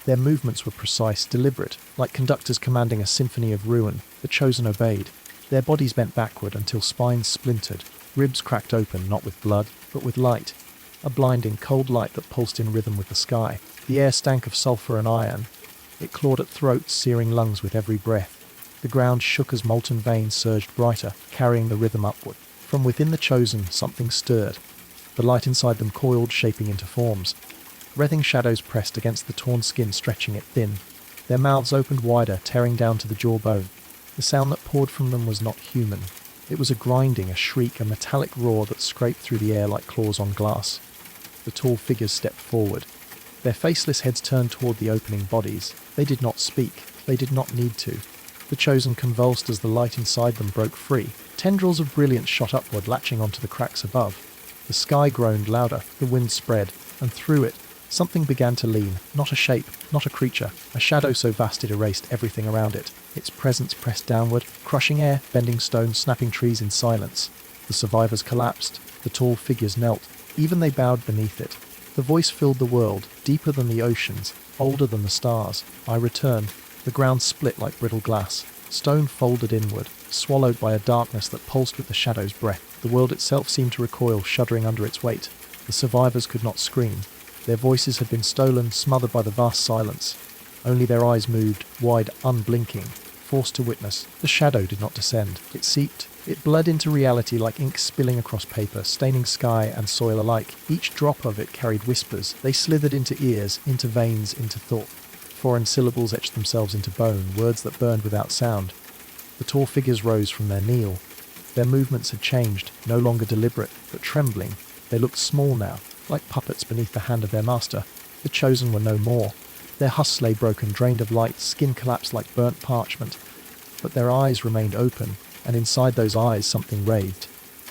Their movements were precise, deliberate, like conductors commanding a symphony of ruin. The Chosen obeyed. Their bodies bent backward until spines splintered. Ribs cracked open, not with blood, but with light. A blinding, cold light that pulsed in rhythm with the sky. The air stank of sulphur and iron. It clawed at throats, searing lungs with every breath. The ground shook as molten veins surged brighter, carrying the rhythm upward. From within the Chosen, something stirred. The light inside them coiled, shaping into forms. Writhing shadows pressed against the torn skin, stretching it thin. Their mouths opened wider, tearing down to the jawbone. The sound that poured from them was not human. It was a grinding, a shriek, a metallic roar that scraped through the air like claws on glass. The tall figures stepped forward. Their faceless heads turned toward the opening bodies. They did not speak. They did not need to. The Chosen convulsed as the light inside them broke free. Tendrils of brilliance shot upward, latching onto the cracks above. The sky groaned louder. The wind spread, and through it, something began to lean. Not a shape, not a creature. A shadow so vast it erased everything around it. Its presence pressed downward, crushing air, bending stones, snapping trees in silence. The survivors collapsed. The tall figures knelt. Even they bowed beneath it. The voice filled the world, deeper than the oceans, older than the stars. I returned. The ground split like brittle glass. Stone folded inward, swallowed by a darkness that pulsed with the shadow's breath. The world itself seemed to recoil, shuddering under its weight. The survivors could not scream. Their voices had been stolen, smothered by the vast silence. Only their eyes moved, wide, unblinking, forced to witness. The shadow did not descend. It seeped. It bled into reality like ink spilling across paper, staining sky and soil alike. Each drop of it carried whispers. They slithered into ears, into veins, into thought. Foreign syllables etched themselves into bone, words that burned without sound. The tall figures rose from their kneel. Their movements had changed, no longer deliberate, but trembling. They looked small now, like puppets beneath the hand of their master. The Chosen were no more. Their husks lay broken, drained of light, skin collapsed like burnt parchment. But their eyes remained open, and inside those eyes something writhed.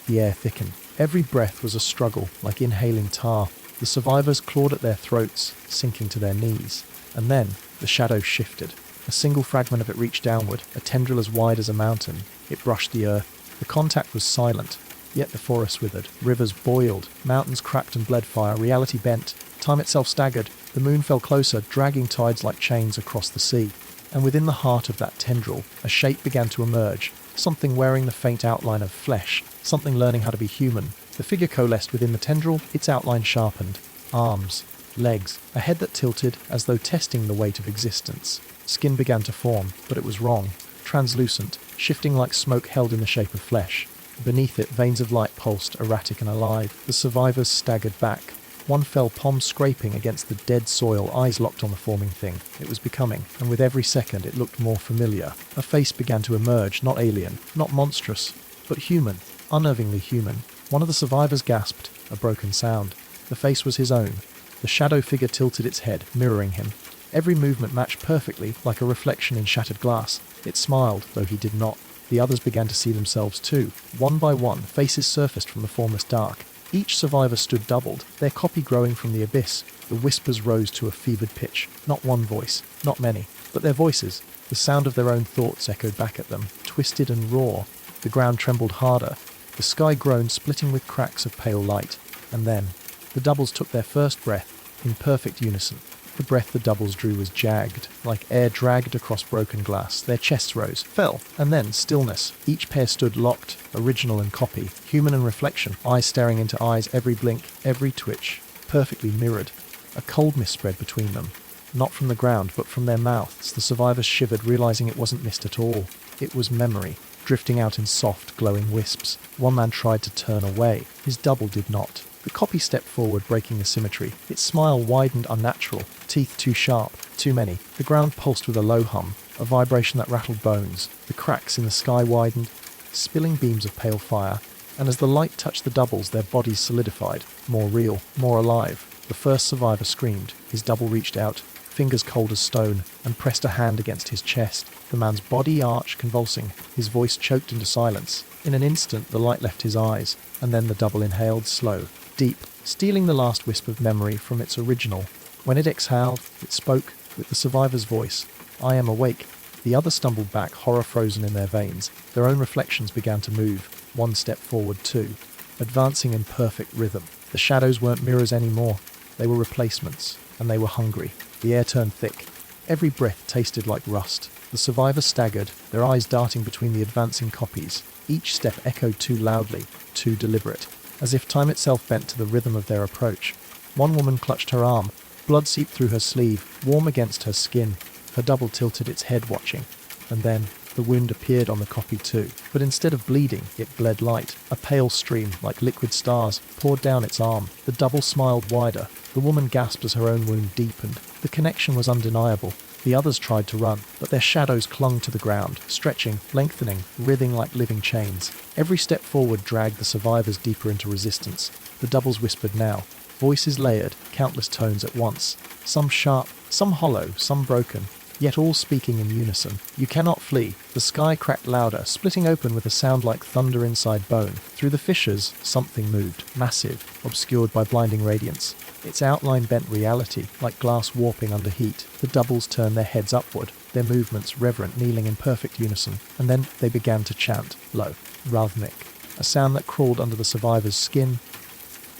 The air thickened. Every breath was a struggle, like inhaling tar. The survivors clawed at their throats, sinking to their knees. And then the shadow shifted. A single fragment of it reached downward, a tendril as wide as a mountain. It brushed the earth. The contact was silent, yet the forest withered. Rivers boiled, mountains cracked and bled fire, reality bent. Time itself staggered. The moon fell closer, dragging tides like chains across the sea. And within the heart of that tendril, a shape began to emerge. Something wearing the faint outline of flesh. Something learning how to be human. The figure coalesced within the tendril, its outline sharpened. Arms, legs, a head that tilted as though testing the weight of existence. Skin began to form, but it was wrong. Translucent, shifting like smoke held in the shape of flesh. Beneath it, veins of light pulsed, erratic and alive. The survivors staggered back. One fell, palm scraping against the dead soil, eyes locked on the forming thing. It was becoming, and with every second it looked more familiar. A face began to emerge, not alien, not monstrous, but human, unnervingly human. One of the survivors gasped, a broken sound. The face was his own. The shadow figure tilted its head, mirroring him. Every movement matched perfectly, like a reflection in shattered glass. It smiled, though he did not. The others began to see themselves too. One by one, faces surfaced from the formless dark. Each survivor stood doubled, their copy growing from the abyss. The whispers rose to a fevered pitch. Not one voice, not many, but their voices. The sound of their own thoughts echoed back at them, twisted and raw. The ground trembled harder. The sky groaned, splitting with cracks of pale light. And then, the doubles took their first breath, in perfect unison. The breath the doubles drew was jagged, like air dragged across broken glass. Their chests rose, fell, and then stillness. Each pair stood locked, original and copy, human and reflection, eyes staring into eyes, every blink, every twitch, perfectly mirrored. A coldness spread between them. Not from the ground, but from their mouths. The survivors shivered, realizing it wasn't mist at all. It was memory, drifting out in soft, glowing wisps. One man tried to turn away. His double did not. The copy stepped forward, breaking the symmetry. Its smile widened unnatural, teeth too sharp, too many. The ground pulsed with a low hum, a vibration that rattled bones. The cracks in the sky widened, spilling beams of pale fire, and as the light touched the doubles, their bodies solidified, more real, more alive. The first survivor screamed. His double reached out, fingers cold as stone, and pressed a hand against his chest. The man's body arched, convulsing, his voice choked into silence. In an instant, the light left his eyes, and then the double inhaled slow, deep, stealing the last wisp of memory from its original. When it exhaled, it spoke with the survivor's voice. "I am awake." The others stumbled back, horror frozen in their veins. Their own reflections began to move, one step forward, two, advancing in perfect rhythm. The shadows weren't mirrors anymore. They were replacements, and they were hungry. The air turned thick. Every breath tasted like rust. The survivors staggered, their eyes darting between the advancing copies. Each step echoed too loudly, too deliberate, as if time itself bent to the rhythm of their approach. One woman clutched her arm. Blood seeped through her sleeve, warm against her skin. Her double tilted its head, watching. And then, the wound appeared on the copy too. But instead of bleeding, it bled light. A pale stream, like liquid stars, poured down its arm. The double smiled wider. The woman gasped as her own wound deepened. The connection was undeniable. The others tried to run, but their shadows clung to the ground, stretching, lengthening, writhing like living chains. Every step forward dragged the survivors deeper into resistance. The doubles whispered now. Voices layered, countless tones at once. Some sharp, some hollow, some broken, yet all speaking in unison. "You cannot flee." The sky cracked louder, splitting open with a sound like thunder inside bone. Through the fissures, something moved, massive, obscured by blinding radiance. Its outline bent reality, like glass warping under heat. The doubles turned their heads upward, their movements reverent, kneeling in perfect unison. And then they began to chant, low, rhythmic, a sound that crawled under the survivors' skin.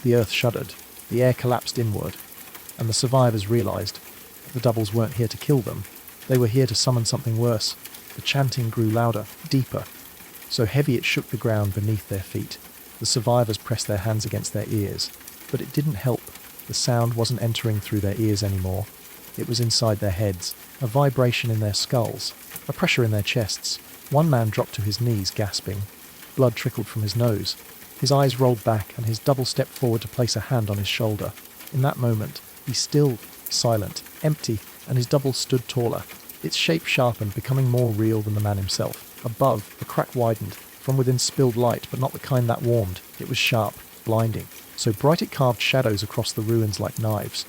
The earth shuddered, the air collapsed inward, and the survivors realized the doubles weren't here to kill them. They were here to summon something worse. The chanting grew louder, deeper, so heavy it shook the ground beneath their feet. The survivors pressed their hands against their ears, but it didn't help. The sound wasn't entering through their ears anymore. It was inside their heads, a vibration in their skulls, a pressure in their chests. One man dropped to his knees, gasping. Blood trickled from his nose. His eyes rolled back, and his double stepped forward to place a hand on his shoulder. In that moment, he stilled, silent, empty, and his double stood taller. Its shape sharpened, becoming more real than the man himself. Above, the crack widened. From within spilled light, but not the kind that warmed. It was sharp, blinding, so bright it carved shadows across the ruins like knives.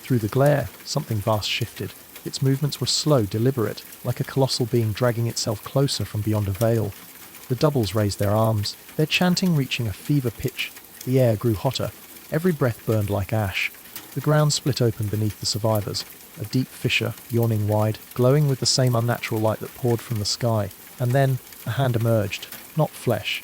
Through the glare, something vast shifted. Its movements were slow, deliberate, like a colossal being dragging itself closer from beyond a veil. The doubles raised their arms, their chanting reaching a fever pitch. The air grew hotter. Every breath burned like ash. The ground split open beneath the survivors, a deep fissure, yawning wide, glowing with the same unnatural light that poured from the sky. And then, a hand emerged. Not flesh,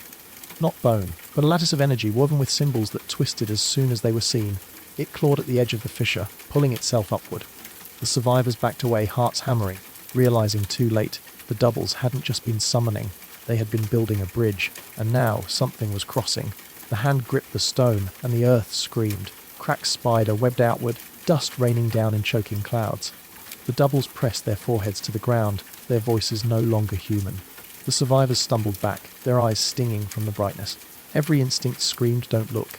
not bone, but a lattice of energy woven with symbols that twisted as soon as they were seen. It clawed at the edge of the fissure, pulling itself upward. The survivors backed away, hearts hammering, realizing too late the doubles hadn't just been summoning, they had been building a bridge, and now something was crossing. The hand gripped the stone, and the earth screamed. Cracks spider webbed outward, dust raining down in choking clouds. The doubles pressed their foreheads to the ground, their voices no longer human. The survivors stumbled back, their eyes stinging from the brightness. Every instinct screamed, "Don't look."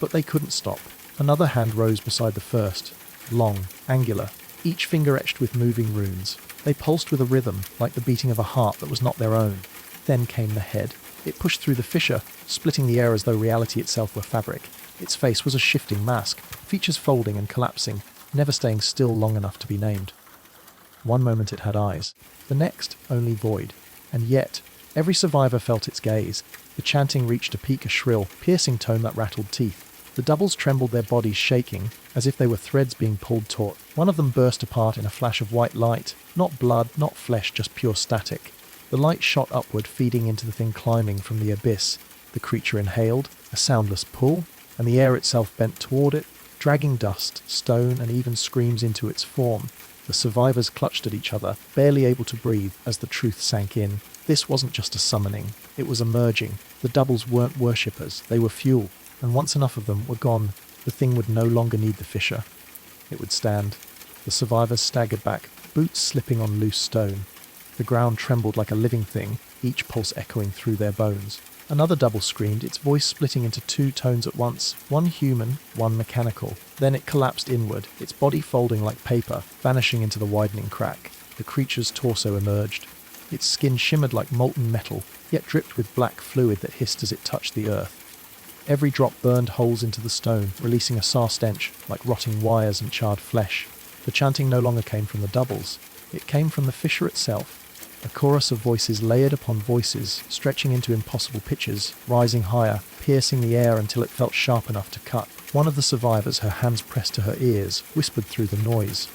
But they couldn't stop. Another hand rose beside the first, long, angular, each finger etched with moving runes. They pulsed with a rhythm, like the beating of a heart that was not their own. Then came the head. It pushed through the fissure, splitting the air as though reality itself were fabric. Its face was a shifting mask, features folding and collapsing, never staying still long enough to be named. One moment it had eyes, the next only void. And yet, every survivor felt its gaze. The chanting reached a peak, a shrill, piercing tone that rattled teeth. The doubles trembled, their bodies shaking, as if they were threads being pulled taut. One of them burst apart in a flash of white light. Not blood, not flesh, just pure static. The light shot upward, feeding into the thing climbing from the abyss. The creature inhaled, a soundless pull, and the air itself bent toward it, dragging dust, stone, and even screams into its form. The survivors clutched at each other, barely able to breathe as the truth sank in. This wasn't just a summoning, it was a merging. The doubles weren't worshippers, they were fuel, and once enough of them were gone, the thing would no longer need the fissure. It would stand. The survivors staggered back, boots slipping on loose stone. The ground trembled like a living thing, each pulse echoing through their bones. Another double screamed, its voice splitting into two tones at once, one human, one mechanical. Then it collapsed inward, its body folding like paper, vanishing into the widening crack. The creature's torso emerged. Its skin shimmered like molten metal, yet dripped with black fluid that hissed as it touched the earth. Every drop burned holes into the stone, releasing a sour stench like rotting wires and charred flesh. The chanting no longer came from the doubles. It came from the fissure itself. A chorus of voices layered upon voices, stretching into impossible pitches, rising higher, piercing the air until it felt sharp enough to cut. One of the survivors, her hands pressed to her ears, whispered through the noise.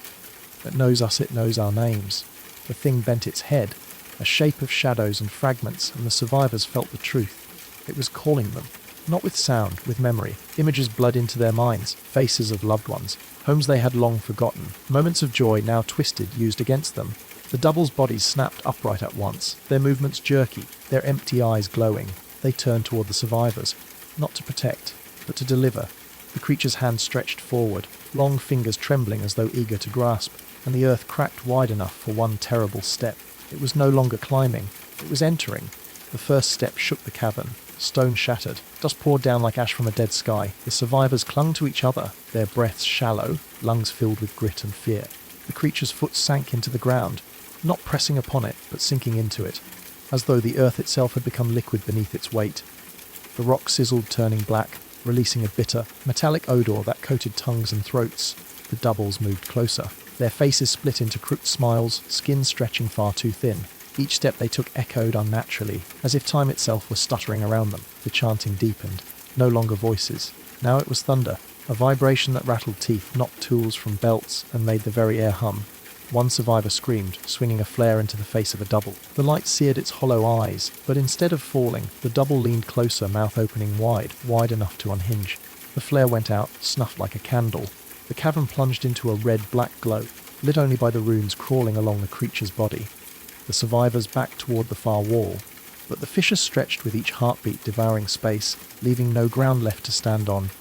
"It knows us, it knows our names." The thing bent its head, a shape of shadows and fragments, and the survivors felt the truth. It was calling them. Not with sound, with memory. Images blood into their minds, faces of loved ones, homes they had long forgotten, moments of joy now twisted, used against them. The doubles' bodies snapped upright at once, their movements jerky, their empty eyes glowing. They turned toward the survivors, not to protect, but to deliver. The creature's hand stretched forward, long fingers trembling as though eager to grasp, and the earth cracked wide enough for one terrible step. It was no longer climbing, it was entering. The first step shook the cavern. Stone shattered. Dust poured down like ash from a dead sky. The survivors clung to each other, their breaths shallow, lungs filled with grit and fear. The creature's foot sank into the ground, not pressing upon it, but sinking into it, as though the earth itself had become liquid beneath its weight. The rock sizzled, turning black, releasing a bitter, metallic odour that coated tongues and throats. The doubles moved closer. Their faces split into crooked smiles, skin stretching far too thin. Each step they took echoed unnaturally, as if time itself was stuttering around them. The chanting deepened. No longer voices. Now it was thunder, a vibration that rattled teeth, knocked tools from belts, and made the very air hum. One survivor screamed, swinging a flare into the face of a double. The light seared its hollow eyes, but instead of falling, the double leaned closer, mouth opening wide, wide enough to unhinge. The flare went out, snuffed like a candle. The cavern plunged into a red-black glow, lit only by the runes crawling along the creature's body. The survivors backed toward the far wall, but the fissure stretched with each heartbeat, devouring space, leaving no ground left to stand on.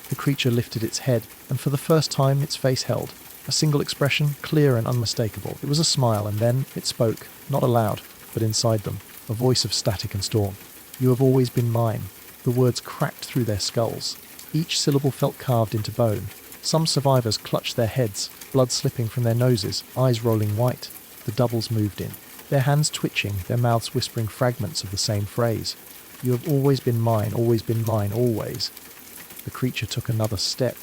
The creature lifted its head, and for the first time its face held. A single expression, clear and unmistakable. It was a smile, and then it spoke, not aloud, but inside them, a voice of static and storm. "You have always been mine." The words cracked through their skulls. Each syllable felt carved into bone. Some survivors clutched their heads, blood slipping from their noses, eyes rolling white. The doubles moved in, their hands twitching, their mouths whispering fragments of the same phrase. "You have always been mine, always." The creature took another step.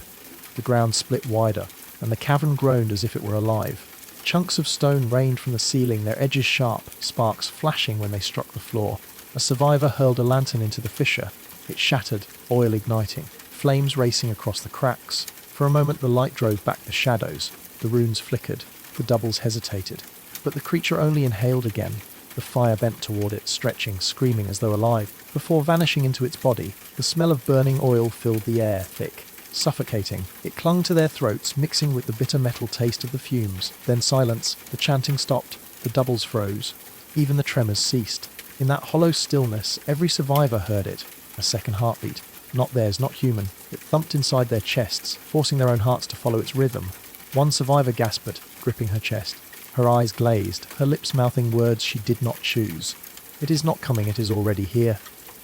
The ground split wider, and the cavern groaned as if it were alive. Chunks of stone rained from the ceiling, their edges sharp, sparks flashing when they struck the floor. A survivor hurled a lantern into the fissure. It shattered, oil igniting, flames racing across the cracks. For a moment the light drove back the shadows. The runes flickered. The doubles hesitated. But the creature only inhaled again. The fire bent toward it, stretching, screaming as though alive. Before vanishing into its body, the smell of burning oil filled the air, thick, suffocating. It clung to their throats, mixing with the bitter metal taste of the fumes. Then silence. The chanting stopped. The doubles froze. Even the tremors ceased. In that hollow stillness, every survivor heard it. A second heartbeat. Not theirs, not human. It thumped inside their chests, forcing their own hearts to follow its rhythm. One survivor gasped, gripping her chest. Her eyes glazed, her lips mouthing words she did not choose. "It is not coming, it is already here."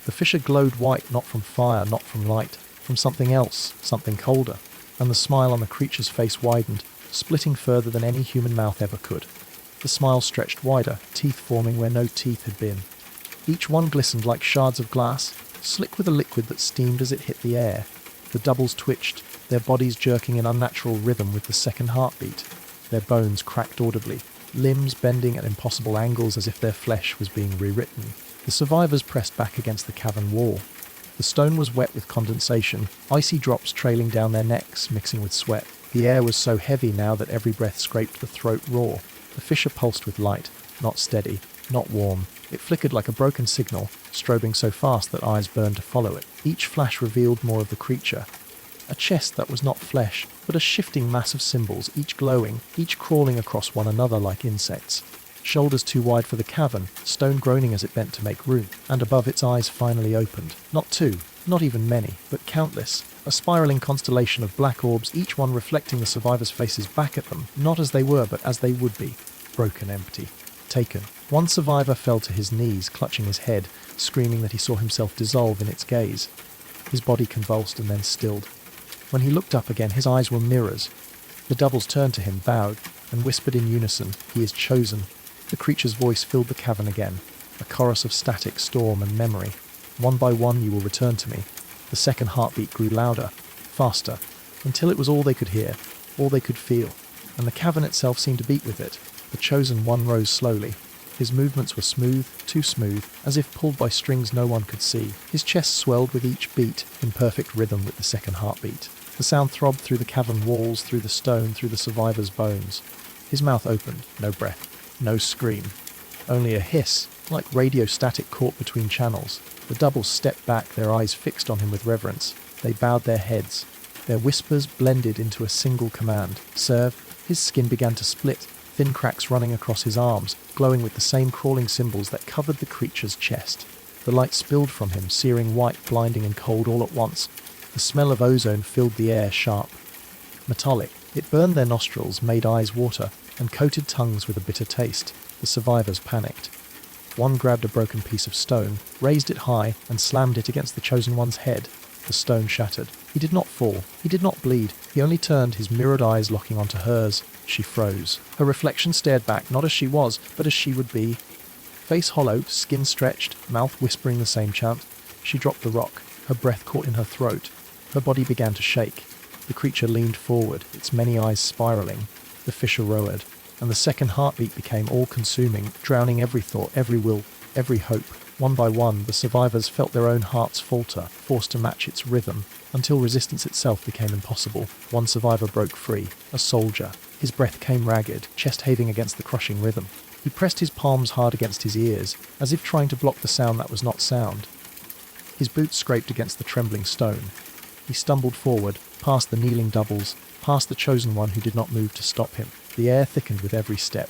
The fissure glowed white, not from fire, not from light, from something else, something colder. And the smile on the creature's face widened, splitting further than any human mouth ever could. The smile stretched wider, teeth forming where no teeth had been. Each one glistened like shards of glass, slick with a liquid that steamed as it hit the air. The doubles twitched, their bodies jerking in unnatural rhythm with the second heartbeat. Their bones cracked audibly, limbs bending at impossible angles as if their flesh was being rewritten. The survivors pressed back against the cavern wall. The stone was wet with condensation, icy drops trailing down their necks, mixing with sweat. The air was so heavy now that every breath scraped the throat raw. The fissure pulsed with light, not steady, not warm. It flickered like a broken signal, strobing so fast that eyes burned to follow it. Each flash revealed more of the creature. A chest that was not flesh, but a shifting mass of symbols, each glowing, each crawling across one another like insects. Shoulders too wide for the cavern, stone groaning as it bent to make room, and above its eyes finally opened. Not two, not even many, but countless. A spiraling constellation of black orbs, each one reflecting the survivors' faces back at them, not as they were, but as they would be. Broken, empty, taken. One survivor fell to his knees, clutching his head, screaming that he saw himself dissolve in its gaze. His body convulsed and then stilled. When he looked up again, his eyes were mirrors. The doubles turned to him, bowed, and whispered in unison, "He is chosen." The creature's voice filled the cavern again, a chorus of static, storm, and memory. "One by one you will return to me." The second heartbeat grew louder, faster, until it was all they could hear, all they could feel, and the cavern itself seemed to beat with it. The chosen one rose slowly. His movements were smooth, too smooth, as if pulled by strings no one could see. His chest swelled with each beat, in perfect rhythm with the second heartbeat. The sound throbbed through the cavern walls, through the stone, through the survivor's bones. His mouth opened, no breath, no scream. Only a hiss, like radio static caught between channels. The doubles stepped back, their eyes fixed on him with reverence. They bowed their heads. Their whispers blended into a single command. "Serve." His skin began to split, thin cracks running across his arms, glowing with the same crawling symbols that covered the creature's chest. The light spilled from him, searing white, blinding and cold all at once. The smell of ozone filled the air, sharp, metallic. It burned their nostrils, made eyes water, and coated tongues with a bitter taste. The survivors panicked. One grabbed a broken piece of stone, raised it high, and slammed it against the chosen one's head. The stone shattered. He did not fall. He did not bleed. He only turned, his mirrored eyes locking onto hers. She froze. Her reflection stared back, not as she was, but as she would be. Face hollow, skin stretched, mouth whispering the same chant. She dropped the rock. Her breath caught in her throat. Her body began to shake. The creature leaned forward, its many eyes spiraling. The fissure roared, and the second heartbeat became all-consuming, drowning every thought, every will, every hope. One by one, the survivors felt their own hearts falter, forced to match its rhythm, until resistance itself became impossible. One survivor broke free, a soldier. His breath came ragged, chest heaving against the crushing rhythm. He pressed his palms hard against his ears, as if trying to block the sound that was not sound. His boots scraped against the trembling stone. He stumbled forward, past the kneeling doubles, past the chosen one who did not move to stop him. The air thickened with every step.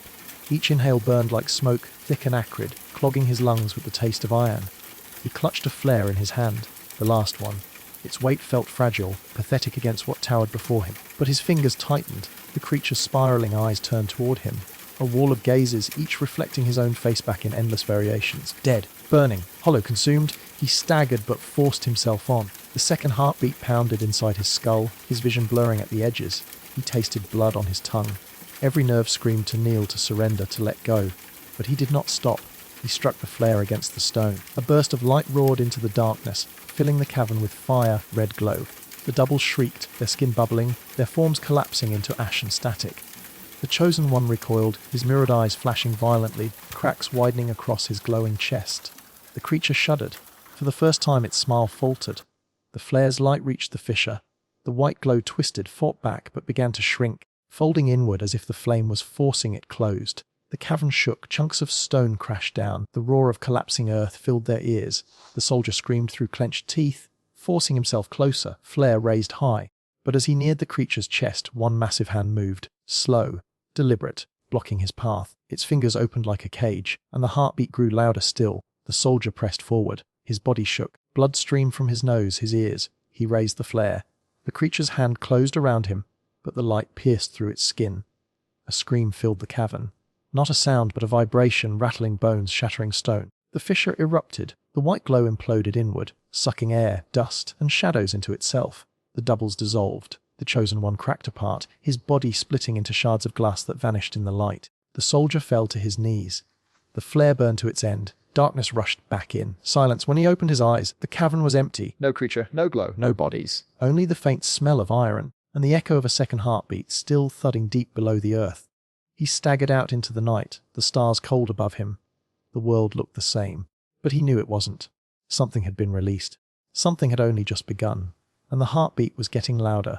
Each inhale burned like smoke, thick and acrid, clogging his lungs with the taste of iron. He clutched a flare in his hand, the last one. Its weight felt fragile, pathetic against what towered before him. But his fingers tightened, the creature's spiraling eyes turned toward him. A wall of gazes, each reflecting his own face back in endless variations. Dead, burning, hollow, consumed, he staggered but forced himself on. The second heartbeat pounded inside his skull, his vision blurring at the edges. He tasted blood on his tongue. Every nerve screamed to kneel, to surrender, to let go. But he did not stop. He struck the flare against the stone. A burst of light roared into the darkness, filling the cavern with fire, red glow. The doubles shrieked, their skin bubbling, their forms collapsing into ash and static. The chosen one recoiled, his mirrored eyes flashing violently, cracks widening across his glowing chest. The creature shuddered. For the first time its smile faltered. The flare's light reached the fissure. The white glow twisted, fought back, but began to shrink, folding inward as if the flame was forcing it closed. The cavern shook, chunks of stone crashed down, the roar of collapsing earth filled their ears. The soldier screamed through clenched teeth, forcing himself closer, flare raised high. But as he neared the creature's chest, one massive hand moved, slow, deliberate, blocking his path. Its fingers opened like a cage, and the heartbeat grew louder still. The soldier pressed forward. His body shook. Blood streamed from his nose, his ears. He raised the flare. The creature's hand closed around him, but the light pierced through its skin. A scream filled the cavern. Not a sound, but a vibration, rattling bones, shattering stone. The fissure erupted. The white glow imploded inward, sucking air, dust, and shadows into itself. The doubles dissolved. The chosen one cracked apart, his body splitting into shards of glass that vanished in the light. The soldier fell to his knees. The flare burned to its end, Darkness rushed back in. Silence. When he opened his eyes, the cavern was empty. No creature, no glow, no bodies. Only the faint smell of iron, and the echo of a second heartbeat still thudding deep below the earth. He staggered out into the night, the stars cold above him. The world looked the same, but he knew it wasn't. Something had been released. Something had only just begun, and the heartbeat was getting louder.